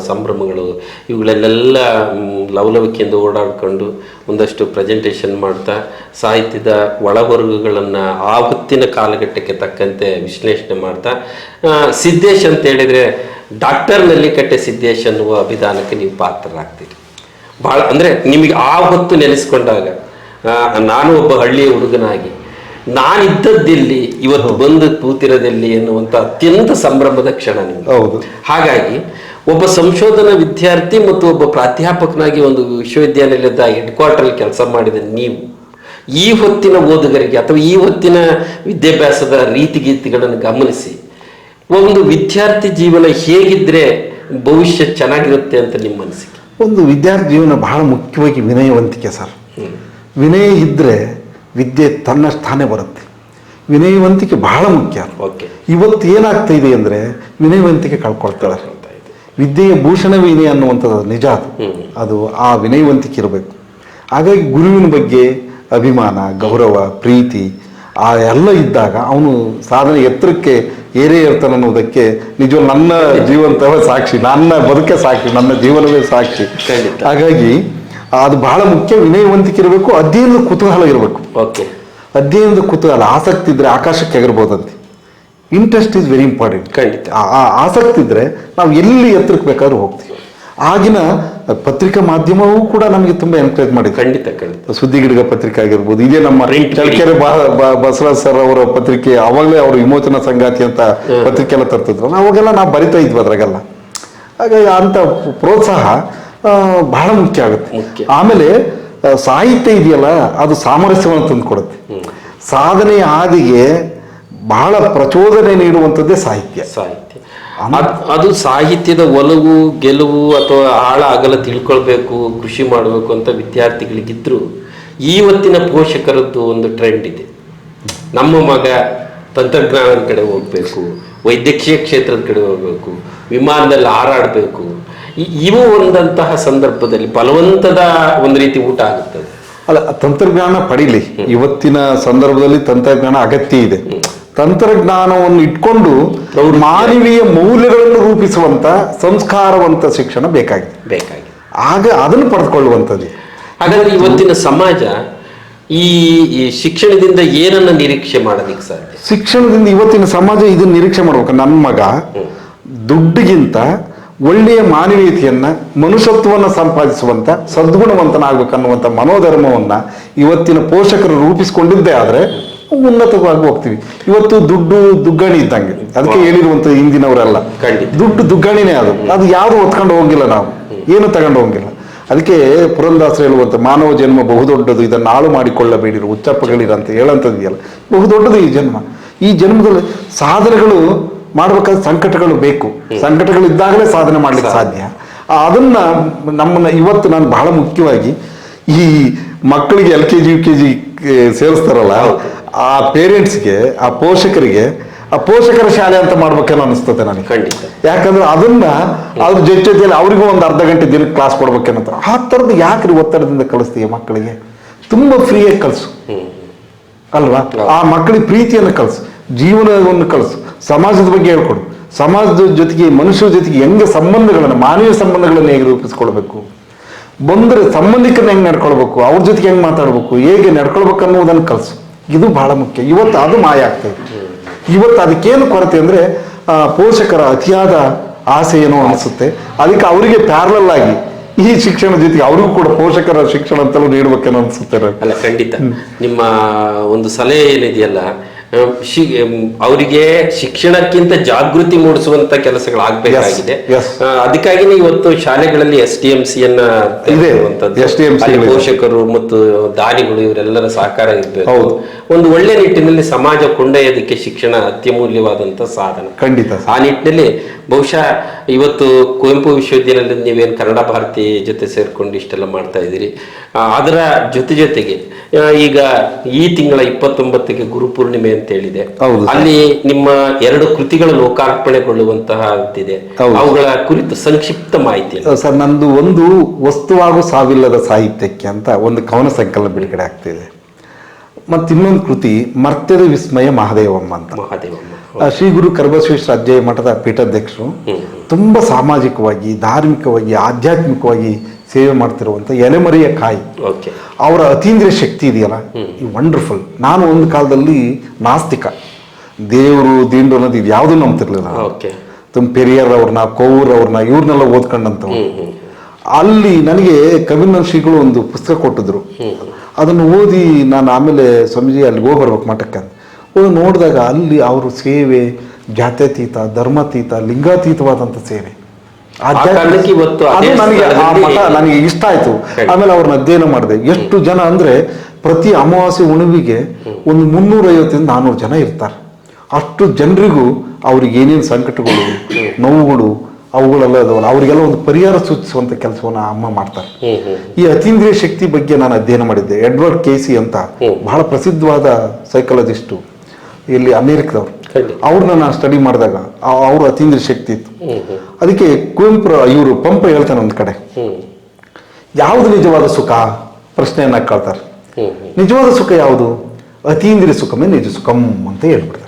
ಸಂಭ್ರಮಗಳು ಇವುಗಳನ್ನೆಲ್ಲ ಲವಲವಿಕೆಯಿಂದ ಓಡಾಡಿಕೊಂಡು ಒಂದಷ್ಟು ಪ್ರೆಸೆಂಟೇಷನ್ ಮಾಡ್ತಾ ಸಾಹಿತ್ಯದ ಒಳಹೊರಗುಗಳನ್ನು ಆ ಹೊತ್ತಿನ ಕಾಲಘಟ್ಟಕ್ಕೆ ತಕ್ಕಂತೆ ವಿಶ್ಲೇಷಣೆ ಮಾಡ್ತಾ ಸಿದ್ದೇಶ್ ಅಂತ ಹೇಳಿದರೆ ಡಾಕ್ಟರ್ ನಲ್ಲಿಕಟ್ಟೆ ಸಿದ್ದೇಶ್ ಅನ್ನುವ ಅಭಿಧಾನಕ್ಕೆ ನೀವು ಪಾತ್ರರಾಗ್ತೀರಿ. ಭಾಳ ಅಂದರೆ ನಿಮಗೆ ಆ ಹೊತ್ತು ನೆನೆಸ್ಕೊಂಡಾಗ ನಾನು ಒಬ್ಬ ಹಳ್ಳಿಯ ಹುಡುಗನಾಗಿ ನಾನಿದ್ದದ್ದಿಲ್ಲಿ ಇವತ್ತು ಬಂದು ಕೂತಿರೋದಿಲ್ಲಿ ಎನ್ನುವಂಥ ಅತ್ಯಂತ ಸಂಭ್ರಮದ ಕ್ಷಣ ನಿಮ್ಗೆ. ಹೌದು. ಹಾಗಾಗಿ ಒಬ್ಬ ಸಂಶೋಧನಾ ವಿದ್ಯಾರ್ಥಿ ಮತ್ತು ಒಬ್ಬ ಪ್ರಾಧ್ಯಾಪಕನಾಗಿ ಒಂದು ವಿಶ್ವವಿದ್ಯಾನಿಲಯದ ಹೆಡ್ ಕ್ವಾರ್ಟರ್ ಕೆಲಸ ಮಾಡಿದ ನೀವು ಈ ಹೊತ್ತಿನ ಓದುಗರಿಗೆ ಅಥವಾ ಈ ಹೊತ್ತಿನ ವಿದ್ಯಾಭ್ಯಾಸದ ರೀತಿಗೀತಿಗಳನ್ನು ಗಮನಿಸಿ ಒಂದು ವಿದ್ಯಾರ್ಥಿ ಜೀವನ ಹೇಗಿದ್ರೆ ಭವಿಷ್ಯ ಚೆನ್ನಾಗಿರುತ್ತೆ ಅಂತ ನಿಮ್ಮ ಅನಿಸಿಕೆ? ಒಂದು ವಿದ್ಯಾರ್ಥಿ ಜೀವನ ಬಹಳ ಮುಖ್ಯವಾಗಿ ವಿನಯವಂತಿಕೆ ಸರ್. ವಿನಯ ಇದ್ದರೆ ವಿದ್ಯೆ ತನ್ನಷ್ಟಾನೇ ಬರುತ್ತೆ. ವಿನಯವಂತಿಕೆ ಬಹಳ ಮುಖ್ಯ. ಇವತ್ತು ಏನಾಗ್ತಾ ಇದೆ ಅಂದರೆ ವಿನಯವಂತಿಕೆ ಕಳ್ಕೊಳ್ತಾರೆ. ವಿದ್ಯೆಯ ಭೂಷಣ ವಿನಯ ಅನ್ನುವಂಥದ್ದು ನಿಜ, ಅದು ಆ ವಿನಯವಂತಿಕೆ ಇರಬೇಕು. ಹಾಗಾಗಿ ಗುರುವಿನ ಬಗ್ಗೆ ಅಭಿಮಾನ, ಗೌರವ, ಪ್ರೀತಿ ಆ ಎಲ್ಲ ಇದ್ದಾಗ ಅವನು ಸಾಧನೆ ಎತ್ತರಕ್ಕೆ ಏರೇ ಇರ್ತಾನೆ ಅನ್ನೋದಕ್ಕೆ ನಿಜವಾಗ್ಲೂ ನನ್ನ ಜೀವಂತವೇ ಸಾಕ್ಷಿ, ನನ್ನ ಬದುಕೆ ಸಾಕ್ಷಿ, ನನ್ನ ಜೀವನವೇ ಸಾಕ್ಷಿ. ಹಾಗಾಗಿ ಅದು ಬಹಳ ಮುಖ್ಯ. ವಿನಯವಂತಿಕೆ ಇರಬೇಕು, ಅಧ್ಯಯನದ ಕುತೂಹಲ ಇರಬೇಕು. ಅಧ್ಯಯನದ ಕುತೂಹಲ, ಆಸಕ್ತಿ ಇದ್ರೆ ಆಕಾಶಕ್ಕೆ ಎಗರ್ಬೋದಂತೆ. Interest is very important. ಆಸಕ್ತಿ ಇದ್ರೆ ನಾವು ಎಲ್ಲಿ ಎತ್ತರಕ್ಕೆ ಬೇಕಾದ್ರೂ ಹೋಗ್ತೀವಿ. ಆಗಿನ ಪತ್ರಿಕಾ ಮಾಧ್ಯಮವೂ ಕೂಡ ನಮಗೆ ತುಂಬಾ ಎನ್ಕರೇಜ್ ಮಾಡಿದೆ. ಖಂಡಿತ. ಸುದ್ದಿಗಿಡಗ ಪತ್ರಿಕೆ ಆಗಿರ್ಬೋದು, ಇದೇ ನಮ್ಮ ಚಳ್ಳಕೆರೆ ಬಸವರಾಜ್ ಸರ್ ಅವರ ಪತ್ರಿಕೆ, ಅವಾಗಲೇ ಅವರು ವಿಮೋಚನಾ ಸಂಗಾತಿ ಅಂತ ಪತ್ರಿಕೆ ಎಲ್ಲ ತರ್ತಿದ್ರು. ಅವಾಗೆಲ್ಲ ನಾವು ಬರಿತಾ ಇದ್ವಿ ಅದ್ರಾಗೆಲ್ಲ. ಹಾಗಾಗಿ ಅಂತ ಪ್ರೋತ್ಸಾಹ ಬಹಳ ಮುಖ್ಯ ಆಗುತ್ತೆ. ಆಮೇಲೆ ಸಾಹಿತ್ಯ ಇದೆಯಲ್ಲ ಅದು ಸಾಮರಸ್ಯವನ್ನು ತಂದು ಕೊಡುತ್ತೆ. ಸಾಧನೆಯ ಹಾದಿಗೆ ಬಹಳ ಪ್ರಚೋದನೆ ನೀಡುವಂಥದ್ದೇ ಸಾಹಿತ್ಯ. ಅದು ಸಾಹಿತ್ಯದ ಒಲವು ಗೆಲುವು ಅಥವಾ ಆಳ ಅಗಲ ತಿಳ್ಕೊಳ್ಬೇಕು, ಕೃಷಿ ಮಾಡಬೇಕು ಅಂತ ವಿದ್ಯಾರ್ಥಿಗಳಿಗಿದ್ರು ಇವತ್ತಿನ ಪೋಷಕರದ್ದು ಒಂದು ಟ್ರೆಂಡ್ ಇದೆ. ನಮ್ಮ ಮಗ ತಂತ್ರಜ್ಞಾನದ ಕಡೆ ಹೋಗ್ಬೇಕು, ವೈದ್ಯಕೀಯ ಕ್ಷೇತ್ರದ ಕಡೆ ಹೋಗ್ಬೇಕು, ವಿಮಾನದಲ್ಲಿ ಹಾರಾಡಬೇಕು. ಇವು ಒಂದಂತಹ ಸಂದರ್ಭದಲ್ಲಿ ಬಲವಂತದ ಒಂದು ರೀತಿ ಊಟ ಆಗುತ್ತದೆ. ಅಲ್ಲ, ತಂತ್ರಜ್ಞಾನ ಪಡೀಲಿ. ಇವತ್ತಿನ ಸಂದರ್ಭದಲ್ಲಿ ತಂತ್ರಜ್ಞಾನ ಅಗತ್ಯ ಇದೆ. ತಂತ್ರಜ್ಞಾನವನ್ನು ಇಟ್ಕೊಂಡು ಮಾನವೀಯ ಮೌಲ್ಯಗಳನ್ನು ರೂಪಿಸುವಂತ ಸಂಸ್ಕಾರವಂತ ಶಿಕ್ಷಣ ಬೇಕಾಗಿದೆ. ಆಗ ಅದನ್ನು ಪಡೆದುಕೊಳ್ಳುವಂಥದ್ದು. ಹಾಗಾದ್ರೆ ಇವತ್ತಿನ ಸಮಾಜ ಈ ಶಿಕ್ಷಣದಿಂದ ಏನನ್ನ ನಿರೀಕ್ಷೆ ಮಾಡೋದಕ್ಕೆ ಸಾಧ್ಯ? ಶಿಕ್ಷಣದಿಂದ ಇವತ್ತಿನ ಸಮಾಜ ಇದನ್ನ ನಿರೀಕ್ಷೆ ಮಾಡ್ಬೇಕು. ನನ್ನ ಮಗ ದುಡ್ಡಿಗಿಂತ ಒಳ್ಳೆಯ ಮಾನವೀಯತೆಯನ್ನ, ಮನುಷ್ಯತ್ವವನ್ನು ಸಂಪಾದಿಸುವಂತ ಸದ್ಗುಣವಂತನಾಗಬೇಕನ್ನುವಂಥ ಮನೋಧರ್ಮವನ್ನ ಇವತ್ತಿನ ಪೋಷಕರು ರೂಪಿಸಿಕೊಂಡಿದ್ದೇ ಆದ್ರೆ ಉನ್ನತವಾಗಿ ಹೋಗ್ತೀವಿ. ಇವತ್ತು ದುಡ್ಡು ದುಗ್ಗಣಿ ಇದ್ದಂಗೆ, ಅದಕ್ಕೆ ಹೇಳಿರುವಂತ ಹಿಂದಿನವರೆಲ್ಲ ದುಡ್ಡು ದುಗ್ಗಣಿನೇ. ಅದು ಯಾರು ಹೊತ್ಕೊಂಡು ಹೋಗಿಲ್ಲ, ನಾವು ಏನು ತಗೊಂಡು ಹೋಗಿಲ್ಲ. ಅದಕ್ಕೆ ಪುರಂದಾಸರು ಹೇಳುವಂತ ಮಾನವ ಜನ್ಮ ಬಹುದೊಡ್ಡದು, ಇದನ್ನು ಹಾಳು ಮಾಡಿಕೊಳ್ಳಬೇಡಿರು ಉಚ್ಚಪ್ಪಗಳಿರ ಅಂತ ಹೇಳಂತದಿದೆಯಲ್ಲ, ಬಹುದೊಡ್ಡದು ಈ ಜನ್ಮ. ಈ ಜನ್ಮದಲ್ಲಿ ಸಾಧನೆಗಳು ಮಾಡ್ಬೇಕಾದ್ರೆ ಸಂಕಟಗಳು ಬೇಕು. ಸಂಕಟಗಳು ಇದ್ದಾಗಲೇ ಸಾಧನೆ ಮಾಡ್ಲಿಕ್ಕೆ ಸಾಧ್ಯ. ಅದನ್ನ ನಮ್ಮನ್ನ ಇವತ್ತು ನಾನು ಬಹಳ ಮುಖ್ಯವಾಗಿ ಈ ಮಕ್ಕಳಿಗೆ LKG UKG ಸೇರಿಸ್ತಾರಲ್ಲ, ಆ ಪೇರೆಂಟ್ಸ್ಗೆ, ಆ ಪೋಷಕರಿಗೆ ಆ ಪೋಷಕರ ಶಾಲೆ ಅಂತ ಮಾಡ್ಬೇಕೇನೋ ಅನಿಸ್ತದೆ ನನಗೆ. ಖಂಡಿತ. ಯಾಕಂದ್ರೆ ಅದನ್ನ ಅದ್ರ ಜೊತೆಯಲ್ಲಿ ಅವರಿಗೂ ಒಂದು ಅರ್ಧ ಗಂಟೆ ದಿನಕ್ಕೆ ಕ್ಲಾಸ್ ಕೊಡ್ಬೇಕೇನಂತ. ಆ ಥರದ್ದು ಯಾಕ್ರಿ ಒತ್ತಡದಿಂದ ಕಳಿಸ್ತೀಯ ಮಕ್ಕಳಿಗೆ? ತುಂಬಾ ಫ್ರೀಯಾಗಿ ಕಲಿಸು ಅಲ್ವಾ? ಆ ಮಕ್ಕಳಿಗೆ ಪ್ರೀತಿಯನ್ನು ಕಲಿಸು, ಜೀವನವನ್ನು ಕಲಿಸು, ಸಮಾಜದ ಬಗ್ಗೆ ಹೇಳ್ಕೊಡು. ಸಮಾಜದ ಜೊತೆಗೆ, ಮನುಷ್ಯರ ಜೊತೆಗೆ ಹೆಂಗೆ ಸಂಬಂಧಗಳನ್ನು, ಮಾನವೀಯ ಸಂಬಂಧಗಳನ್ನು ಹೇಗೆ ರೂಪಿಸ್ಕೊಳ್ಬೇಕು, ಬಂದ್ರೆ ಸಂಬಂಧಿಕರನ್ನ ಹೆಂಗೆ ನಡ್ಕೊಳ್ಬೇಕು, ಅವ್ರ ಜೊತೆಗೆ ಹೆಂಗೆ ಮಾತಾಡ್ಬೇಕು, ಹೇಗೆ ನಡ್ಕೊಳ್ಬೇಕು ಅನ್ನೋದನ್ನು ಕಲಿಸು. ಇದು ಬಹಳ ಮುಖ್ಯ. ಇವತ್ತು ಅದು ಮಾಯ ಆಗ್ತದೆ. ಇವತ್ತು ಅದಕ್ಕೇನು ಕೊರತೆ ಅಂದ್ರೆ ಪೋಷಕರ ಅತಿಯಾದ ಆಸೆ ಏನೋ ಅನಿಸುತ್ತೆ. ಅದಕ್ಕೆ ಅವರಿಗೆ ಪ್ಯಾರಲಲ್ ಆಗಿ ಈ ಶಿಕ್ಷಣ ಜೊತೆಗೆ ಅವ್ರಿಗೂ ಕೂಡ ಪೋಷಕರ ಶಿಕ್ಷಣ ಅಂತಲೂ ನೀಡ್ಬೇಕೇನೋ ಅನ್ಸುತ್ತೆ. ಅಲ್ಲ, ಖಂಡಿತ. ನಿಮ್ಮ ಒಂದು ಸಲಹೆ ಏನಿದೆಯಲ್ಲ, ಅವರಿಗೆ ಶಿಕ್ಷಣಕ್ಕಿಂತ ಜಾಗೃತಿ ಮೂಡಿಸುವಂತ ಕೆಲಸಗಳಾಗಬೇಕಾಗಿದೆ. ಅದಕ್ಕಾಗಿನೇ ಇವತ್ತು ಶಾಲೆಗಳಲ್ಲಿ STMC ಪೋಷಕರು ಮತ್ತು ದಾನಿಗಳು ಇವರೆಲ್ಲರ ಸಹಕಾರ ಇರಬೇಕು. ಒಂದು ಒಳ್ಳೆ ನಿಟ್ಟಿನಲ್ಲಿ ಸಮಾಜ ಕೊಂಡೊಯ್ಯೋದಕ್ಕೆ ಶಿಕ್ಷಣ ಅತ್ಯಮೂಲ್ಯವಾದಂತ ಸಾಧನ. ಖಂಡಿತ. ಆ ನಿಟ್ಟಿನಲ್ಲಿ ಬಹುಶಃ ಇವತ್ತು ಕುವೆಂಪು ವಿಶ್ವವಿದ್ಯಾಲಯದಲ್ಲಿ ನೀವೇನು ಕನ್ನಡ ಭಾರತಿ ಜೊತೆ ಸೇರ್ಕೊಂಡು ಇಷ್ಟೆಲ್ಲ ಮಾಡ್ತಾ ಇದ್ದೀರಿ. ಅದರ ಜೊತೆಗೆ ಈಗ ಈ ತಿಂಗಳ 29ಕ್ಕೆ ಗುರುಪೂರ್ಣಿಮೆ ಅಂತ ಹೇಳಿದೆ. ಅಲ್ಲಿ ನಿಮ್ಮ 2 ಕೃತಿಗಳು ಲೋಕಾರ್ಪಣೆಗೊಳ್ಳುವಂತಹ ಇದೆ. ಅವುಗಳ ಕುರಿತು ಸಂಕ್ಷಿಪ್ತ ಮಾಹಿತಿ. ಸರ್, ನಂದು ಒಂದು ವಸ್ತುವಾಗೂ ಸಾವಿಲ್ಲದ ಸಾಹಿತ್ಯಕ್ಕೆ ಅಂತ ಒಂದು ಕವನ ಸಂಕಲನ ಬಿಡುಗಡೆ ಆಗ್ತಿದೆ. ಮತ್ತು ಇನ್ನೊಂದು ಕೃತಿ ಮರ್ತ್ಯದ ವಿಸ್ಮಯ ಮಹಾದೇವಮ್ಮ ಅಂತ. ಶ್ರೀ ಗುರು ಕರಬಸವೇಶ್ವರ ಅಜ್ಜಯ್ಯ ಮಠದ ಪೀಠಾಧ್ಯಕ್ಷರು. ತುಂಬಾ ಸಾಮಾಜಿಕವಾಗಿ, ಧಾರ್ಮಿಕವಾಗಿ, ಆಧ್ಯಾತ್ಮಿಕವಾಗಿ ಸೇವೆ ಮಾಡ್ತಿರುವಂತ ಎಲೆಮರೆಯ ಕಾಯಿ. ಅವರ ಅತೀಂದ್ರಿಯ ಶಕ್ತಿ ಇದೆಯಲ್ಲ, ಈ ವಂಡರ್ಫುಲ್. ನಾನು ಒಂದು ಕಾಲದಲ್ಲಿ ನಾಸ್ತಿಕ, ದೇವರು ದಿಂಡು ಅನ್ನೋದು ಇದು ಯಾವುದೂ ನಂಬ್ತಿರ್ಲಿಲ್ಲ. ಪೆರಿಯರ್ ಅವ್ರನ್ನ, ಕೋವೂರ್ ಅವ್ರನ್ನ, ಇವ್ರನ್ನೆಲ್ಲ ಓದ್ಕೊಂಡಂತವ್ರು. ಅಲ್ಲಿ ನನಗೆ ಕವಿನ ಶ್ರೀಗಳು ಒಂದು ಪುಸ್ತಕ ಕೊಟ್ಟಿದ್ರು. ಅದನ್ನು ಓದಿ ನಾನು ಆಮೇಲೆ ಸ್ವಾಮೀಜಿ ಅಲ್ಲಿಗೆ ಹೋಗಿ ಬರ್ಬೇಕು ಮಠಕ್ಕೆ ಅಂತ ಹೋಗಿ ನೋಡಿದಾಗ ಅಲ್ಲಿ ಅವರು ಸೇವೆ ಜಾತ್ಯತೀತ, ಧರ್ಮಾತೀತ, ಲಿಂಗಾತೀತವಾದಂಥ ಸೇವೆ. ನನಗೆ ಇಷ್ಟ ಆಯ್ತು. ಆಮೇಲೆ ಅವ್ರನ್ನ ಅಧ್ಯಯನ ಮಾಡಿದೆ. ಎಷ್ಟು ಜನ ಅಂದ್ರೆ ಪ್ರತಿ ಅಮಾವಾಸ್ಯೆ ಉಣವಿಗೆ ಒಂದು 350-400 ಜನ ಇರ್ತಾರೆ. ಅಷ್ಟು ಜನರಿಗೂ ಅವ್ರಿಗೆ ಏನೇನು ಸಂಕಟಗಳು, ನೋವುಗಳು, ಅವುಗಳೆಲ್ಲ ಇದಾವಲ್ಲ, ಅವರಿಗೆಲ್ಲ ಒಂದು ಪರಿಹಾರ ಸೂಚಿಸುವಂತ ಕೆಲಸವನ್ನ ಅಮ್ಮ ಮಾಡ್ತಾರೆ. ಈ ಅತೀಂದ್ರಿಯ ಶಕ್ತಿ ಬಗ್ಗೆ ನಾನು ಅಧ್ಯಯನ ಮಾಡಿದ್ದೆ. ಎಡ್ವರ್ಡ್ ಕೇಸಿ ಅಂತ ಬಹಳ ಪ್ರಸಿದ್ಧವಾದ ಸೈಕಾಲಜಿಸ್ಟು, ಇಲ್ಲಿ ಅಮೇರಿಕದವ್ರು. ಅವ್ರನ್ನ ನಾನು ಸ್ಟಡಿ ಮಾಡಿದಾಗ ಅವ್ರ ಅತೀಂದ್ರಿಯ ಶಕ್ತಿ ಇತ್ತು. ಅದಕ್ಕೆ ಕುವೆಂಪು ಇವರು ಪಂಪ ಹೇಳ್ತಾನೆ ಒಂದ್ ಕಡೆ, ಯಾವುದು ನಿಜವಾದ ಸುಖ ಪ್ರಶ್ನೆಯನ್ನ ಕೇಳ್ತಾರೆ. ನಿಜವಾದ ಸುಖ ಯಾವುದು? ಅತೀಂದ್ರಿಯ ಸುಖಮೇ ನಿಜ ಸುಖಂ ಅಂತ ಹೇಳ್ಬಿಡ್ತಾರೆ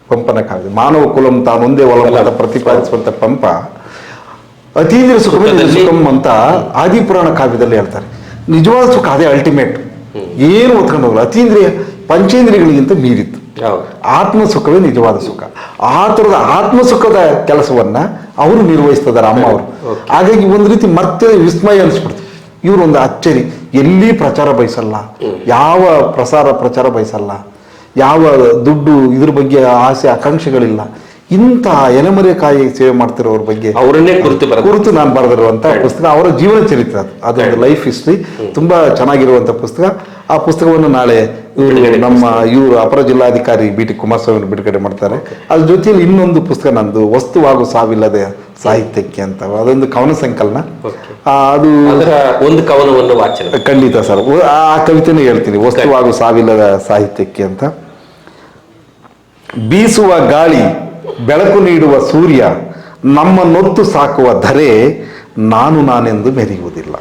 ಪಂಪನ ಕಾವ್ಯ. ಮಾನವ ಕುಲಂ ತಾನೊಂದೇ ಒಲಮದ ಪ್ರತಿಪಾದಿಸುವಂತ ಪಂಪ ಅತೀಂದ್ರಿಯ ಸುಖಮೇ ನಿಜ ಸುಖಂ ಅಂತ ಆದಿಪುರಾಣ ಕಾವ್ಯದಲ್ಲಿ ಹೇಳ್ತಾರೆ. ನಿಜವಾದ ಸುಖ ಅದೇ ಅಲ್ಟಿಮೇಟ್, ಏನು ಓದ್ಕೊಂಡು ಹೋಗಲ್ಲ. ಅತೀಂದ್ರಿಯ ಪಂಚೇಂದ್ರಿಯಗಳಿಗಿಂತ ಮೀರಿತ್ತು. ಆತ್ಮ ಸುಖವೇ ನಿಜವಾದ ಸುಖ. ಆ ತರದ ಆತ್ಮ ಸುಖದ ಕೆಲಸವನ್ನ ಅವರು ನಿರ್ವಹಿಸ್ತಿದ್ದಾರೆ ಅಮ್ಮ ಅವರು. ಹಾಗಾಗಿ ಒಂದು ರೀತಿ ಮತ್ತೆ ವಿಸ್ಮಯ ಅನಿಸ್ಬಿಡ್ತು. ಇವರು ಒಂದು ಅಚ್ಚರಿ, ಎಲ್ಲಿ ಪ್ರಚಾರ ಬಯಸಲ್ಲ, ಯಾವ ಪ್ರಚಾರ ಬಯಸಲ್ಲ, ಯಾವ ದುಡ್ಡು ಇದ್ರ ಬಗ್ಗೆ ಆಸೆ ಆಕಾಂಕ್ಷೆಗಳಿಲ್ಲ. ಇಂಥ ಎಲೆಮರೆಕಾಯಿ ಸೇವೆ ಮಾಡ್ತಿರೋರ ಬಗ್ಗೆ ಅವರನ್ನೇ ಕುರಿತು ನಾನು ಬರೆದಿರುವಂತ ಪುಸ್ತಕ, ಅವರ ಜೀವನ ಚರಿತ್ರೆ ಅದೊಂದು ಲೈಫ್ ಹಿಸ್ಟ್ರಿ, ತುಂಬಾ ಚೆನ್ನಾಗಿರುವಂತ ಪುಸ್ತಕ. ಆ ಪುಸ್ತಕವನ್ನು ನಾಳೆ ಇವರು ಅಪರ ಜಿಲ್ಲಾಧಿಕಾರಿ BT ಕುಮಾರಸ್ವಾಮಿ ಬಿಡುಗಡೆ ಮಾಡ್ತಾರೆ. ಅದ್ರ ಜೊತೆಯಲ್ಲಿ ಇನ್ನೊಂದು ಪುಸ್ತಕ ನಂದು, ವಸ್ತುವಾಗು ಸಾವಿಲ್ಲದೆ ಸಾಹಿತ್ಯಕ್ಕೆ ಅಂತ, ಅದೊಂದು ಕವನ ಸಂಕಲನ. ಅದು ಒಂದು ಕವನವನ್ನು ವಾಚನ ಖಂಡಿತ ಸರ್, ಆ ಕವಿತೆನೇ ಹೇಳ್ತೀನಿ, ವಸ್ತುವಾಗು ಸಾವಿಲ್ಲದ ಸಾಹಿತ್ಯಕ್ಕೆ ಅಂತ. ಬೀಸುವ ಗಾಳಿ ಬೆಳಕು ನೀಡುವ ಸೂರ್ಯ ನಮ್ಮನ್ನೊತ್ತು ಸಾಕುವ ಧರೆ ನಾನೆಂದು ಮೆರೆಯುವುದಿಲ್ಲ.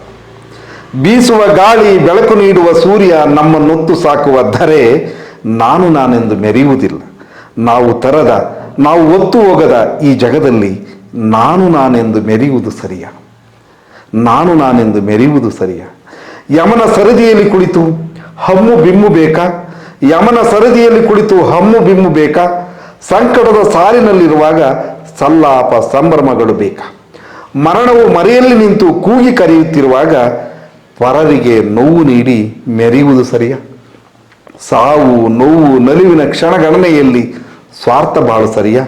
ಬೀಸುವ ಗಾಳಿ ಬೆಳಕು ನೀಡುವ ಸೂರ್ಯ ನಮ್ಮನ್ನೊತ್ತು ಸಾಕುವ ಧರೆ ನಾನೆಂದು ಮೆರೆಯುವುದಿಲ್ಲ. ನಾವು ಒತ್ತು ಹೋಗದ ಈ ಜಗದಲ್ಲಿ ನಾನೆಂದು ಮೆರೆಯುವುದು ಸರಿಯ, ನಾನೆಂದು ಮೆರೆಯುವುದು ಸರಿಯ. ಯಮನ ಸರದಿಯಲ್ಲಿ ಕುಳಿತು ಹಮ್ಮು ಬಿಮ್ಮು ಬೇಕಾ, ಯಮನ ಸರದಿಯಲ್ಲಿ ಕುಳಿತು ಹಮ್ಮು ಬಿಮ್ಮು ಬೇಕಾ, ಸಂಕಟದ ಸಾಲಿನಲ್ಲಿರುವಾಗ ಸಲ್ಲಾಪ ಸಂಭ್ರಮಗಳು ಬೇಕಾ, ಮರಣವು ಮರೆಯಲ್ಲಿ ನಿಂತು ಕೂಗಿ ಕರೆಯುತ್ತಿರುವಾಗ ಪರರಿಗೆ ನೋವು ನೀಡಿ ಮೆರೆಯುವುದು ಸರಿಯ. ಸಾವು ನೋವು ನಲಿವಿನ ಕ್ಷಣಗಣನೆಯಲ್ಲಿ ಸ್ವಾರ್ಥ ಬಾಳು ಸರಿಯ,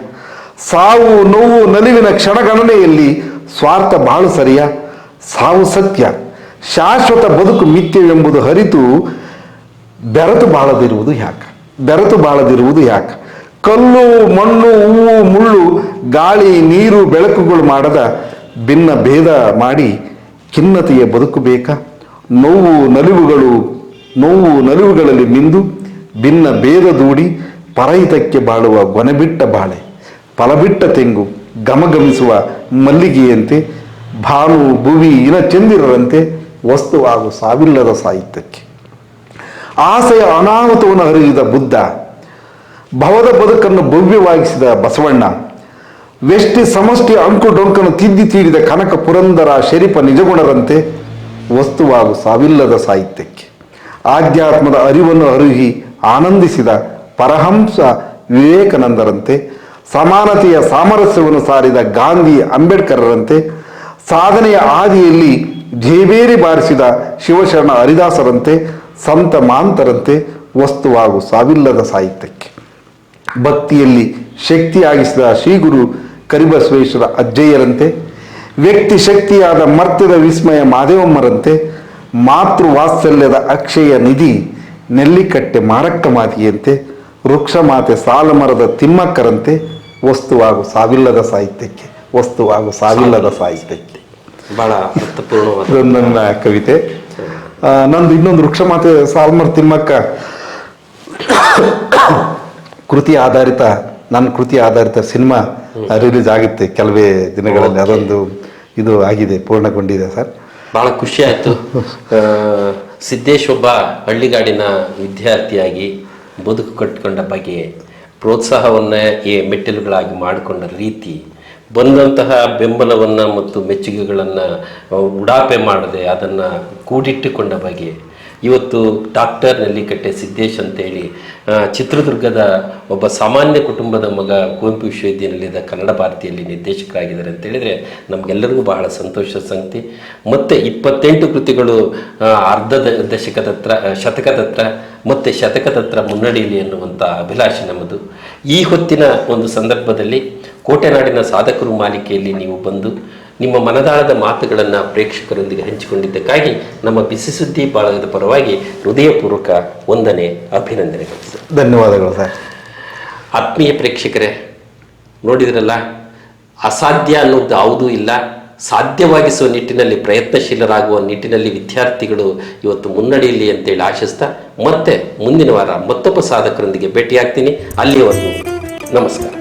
ಸಾವು ನೋವು ನಲಿವಿನ ಕ್ಷಣಗಣನೆಯಲ್ಲಿ ಸ್ವಾರ್ಥ ಬಾಳು ಸರಿಯ. ಸಾವು ಸತ್ಯ, ಶಾಶ್ವತ ಬದುಕು ಮಿಥ್ಯವೆಂಬುದು ಹರಿತು ಬೆರೆತು ಬಾಳದಿರುವುದು ಯಾಕೆ? ಕಲ್ಲು ಮಣ್ಣು ಹೂವು ಮುಳ್ಳು ಗಾಳಿ ನೀರು ಬೆಳಕುಗಳು ಮಾಡದ ಭಿನ್ನ ಭೇದ ಮಾಡಿ ಖಿನ್ನತೆಯ ಬದುಕು ಬೇಕಾ? ನೋವು ನಲಿವುಗಳಲ್ಲಿ ಮಿಂದು ಭಿನ್ನ ಭೇದ ದೂಡಿ ಪರಹಿತಕ್ಕೆ ಬಾಳುವ ಗೊನೆಬಿಟ್ಟ ಬಾಳೆ, ಫಲಬಿಟ್ಟ ತೆಂಗು ಗಮಗಮಿಸುವ ಮಲ್ಲಿಗೆಯಂತೆ, ಭಾನು ಭುವಿ ಚಂದಿರರಂತೆ ವಸ್ತುವಾಗು ಸಾವಿಲ್ಲದ ಸಾಹಿತ್ಯಕ್ಕೆ. ಆಸೆಯ ಅನಾಹುತವನ್ನು ಹರಿದ ಬುದ್ಧ, ಭವದ ಬದುಕನ್ನು ಭವ್ಯವಾಗಿಸಿದ ಬಸವಣ್ಣ, ವ್ಯಷ್ಟಿ ಸಮಷ್ಟಿ ಅಂಕು ಡೊಂಕನ್ನು ತಿದ್ದಿ ತೀಡಿದ ಕನಕ ಪುರಂದರ ಶರೀಫ ನಿಜಗುಣರಂತೆ ವಸ್ತುವಾಗು ಸಾವಿಲ್ಲದ ಸಾಹಿತ್ಯಕ್ಕೆ. ಆಧ್ಯಾತ್ಮದ ಅರಿವನ್ನು ಅರುಹಿ ಆನಂದಿಸಿದ ಪರಹಂಸ ವಿವೇಕಾನಂದರಂತೆ, ಸಮಾನತೆಯ ಸಾಮರಸ್ಯವನ್ನು ಸಾರಿದ ಗಾಂಧಿ ಅಂಬೇಡ್ಕರ್ರಂತೆ, ಸಾಧನೆಯ ಆದಿಯಲ್ಲಿ ಜೇಬೇರಿ ಬಾರಿಸಿದ ಶಿವಶರಣ ಹರಿದಾಸರಂತೆ, ಸಂತ ಮಾಂತರಂತೆ ವಸ್ತುವಾಗು ಸಾವಿಲ್ಲದ ಸಾಹಿತ್ಯಕ್ಕೆ. ಭಕ್ತಿಯಲ್ಲಿ ಶಕ್ತಿಯಾಗಿಸಿದ ಶ್ರೀಗುರು ಕರಿಬಸವೇಶ್ವರ ಅಜ್ಜಯ್ಯರಂತೆ, ವ್ಯಕ್ತಿ ಶಕ್ತಿಯಾದ ಮರ್ತ್ಯದ ವಿಸ್ಮಯ ಮಾದೇವಮ್ಮರಂತೆ, ಮಾತೃವಾತ್ಸಲ್ಯದ ಅಕ್ಷಯ ನಿಧಿ ನೆಲ್ಲಿಕಟ್ಟೆ ಮಾರಕ್ಕ ಮಾತಿಯಂತೆ, ವೃಕ್ಷಮಾತೆ ಸಾಲಮರದ ತಿಮ್ಮಕ್ಕರಂತೆ ವಸ್ತುವಾಗು ಸಾವಿಲ್ಲದ ಸಾಹಿತ್ಯಕ್ಕೆ. ಬಹಳ ಅರ್ಥಪೂರ್ಣವಾದ ನನ್ನ ಕವಿತೆ. ನಂದು ಇನ್ನೊಂದು ವೃಕ್ಷಮಾತೆ ಸಾಲಮರದ ತಿಮ್ಮಕ್ಕ ನನ್ನ ಕೃತಿ ಆಧಾರಿತ ಸಿನಿಮಾ ರಿಲೀಸ್ ಆಗುತ್ತೆ ಕೆಲವೇ ದಿನಗಳಲ್ಲಿ. ಅದೊಂದು ಇದು ಆಗಿದೆ, ಪೂರ್ಣಗೊಂಡಿದೆ ಸರ್. ಬಹಳ ಖುಷಿ ಆಯಿತು. ಸಿದ್ದೇಶ್ ಒಬ್ಬ ಹಳ್ಳಿಗಾಡಿನ ವಿದ್ಯಾರ್ಥಿಯಾಗಿ ಬದುಕು ಕಟ್ಟಿಕೊಂಡ ಬಗೆ, ಪ್ರೋತ್ಸಾಹವನ್ನು ಈ ಮೆಟ್ಟಿಲುಗಳಾಗಿ ಮಾಡಿಕೊಂಡ ರೀತಿ, ಬಂದಂತಹ ಬೆಂಬಲವನ್ನು ಮತ್ತು ಮೆಚ್ಚುಗೆಗಳನ್ನು ಉಡಾಪೆ ಮಾಡದೆ ಅದನ್ನು ಕೂಡಿಟ್ಟುಕೊಂಡ ಬಗೆ, ಇವತ್ತು ಡಾಕ್ಟರ್ ನೆಲ್ಲಿಕಟ್ಟೆ ಸಿದ್ದೇಶ್ ಅಂತೇಳಿ ಚಿತ್ರದುರ್ಗದ ಒಬ್ಬ ಸಾಮಾನ್ಯ ಕುಟುಂಬದ ಮಗ ಕುವೆಂಪು ವಿಶ್ವವಿದ್ಯಾನಿಲಯದ ಕನ್ನಡ ಭಾರತಿಯಲ್ಲಿ ನಿರ್ದೇಶಕರಾಗಿದ್ದಾರೆ ಅಂತ ಹೇಳಿದರೆ ನಮಗೆಲ್ಲರಿಗೂ ಬಹಳ ಸಂತೋಷದ ಸಂಗತಿ. ಮತ್ತು 28 ಕೃತಿಗಳು ಶತಕದತ್ರ ಮತ್ತು ಶತಕದತ್ರ ಮುನ್ನಡೆಯಲಿ ಎನ್ನುವಂಥ ಅಭಿಲಾಷೆ ನಮ್ಮದು. ಈ ಹೊತ್ತಿನ ಒಂದು ಸಂದರ್ಭದಲ್ಲಿ ಕೋಟೆನಾಡಿನ ಸಾಧಕರು ಮಾಲಿಕೆಯಲ್ಲಿ ನೀವು ಬಂದು ನಿಮ್ಮ ಮನದಾಳದ ಮಾತುಗಳನ್ನು ಪ್ರೇಕ್ಷಕರೊಂದಿಗೆ ಹಂಚಿಕೊಂಡಿದ್ದಕ್ಕಾಗಿ ನಮ್ಮ ಬಿಸಿ ಸುದ್ದಿ ಬಳಗದ ಪರವಾಗಿ ಹೃದಯಪೂರ್ವಕ ವಂದನೆ, ಅಭಿನಂದನೆಗಳು ಸರ್. ಧನ್ಯವಾದಗಳು ಸರ್. ಆತ್ಮೀಯ ಪ್ರೇಕ್ಷಕರೇ, ನೋಡಿದ್ರಲ್ಲ, ಅಸಾಧ್ಯ ಅನ್ನೋದು ಯಾವುದೂ ಇಲ್ಲ. ಸಾಧ್ಯವಾಗಿಸುವ ನಿಟ್ಟಿನಲ್ಲಿ ಪ್ರಯತ್ನಶೀಲರಾಗುವ ನಿಟ್ಟಿನಲ್ಲಿ ವಿದ್ಯಾರ್ಥಿಗಳು ಇವತ್ತು ಮುನ್ನಡೆಯಲಿ ಅಂತೇಳಿ ಆಶಿಸ್ತಾ ಮತ್ತೆ ಮುಂದಿನ ವಾರ ಮತ್ತೊಬ್ಬ ಸಾಧಕರೊಂದಿಗೆ ಭೇಟಿಯಾಗ್ತೀನಿ. ಅಲ್ಲಿಯವರೆಗೂ ನಮಸ್ಕಾರ.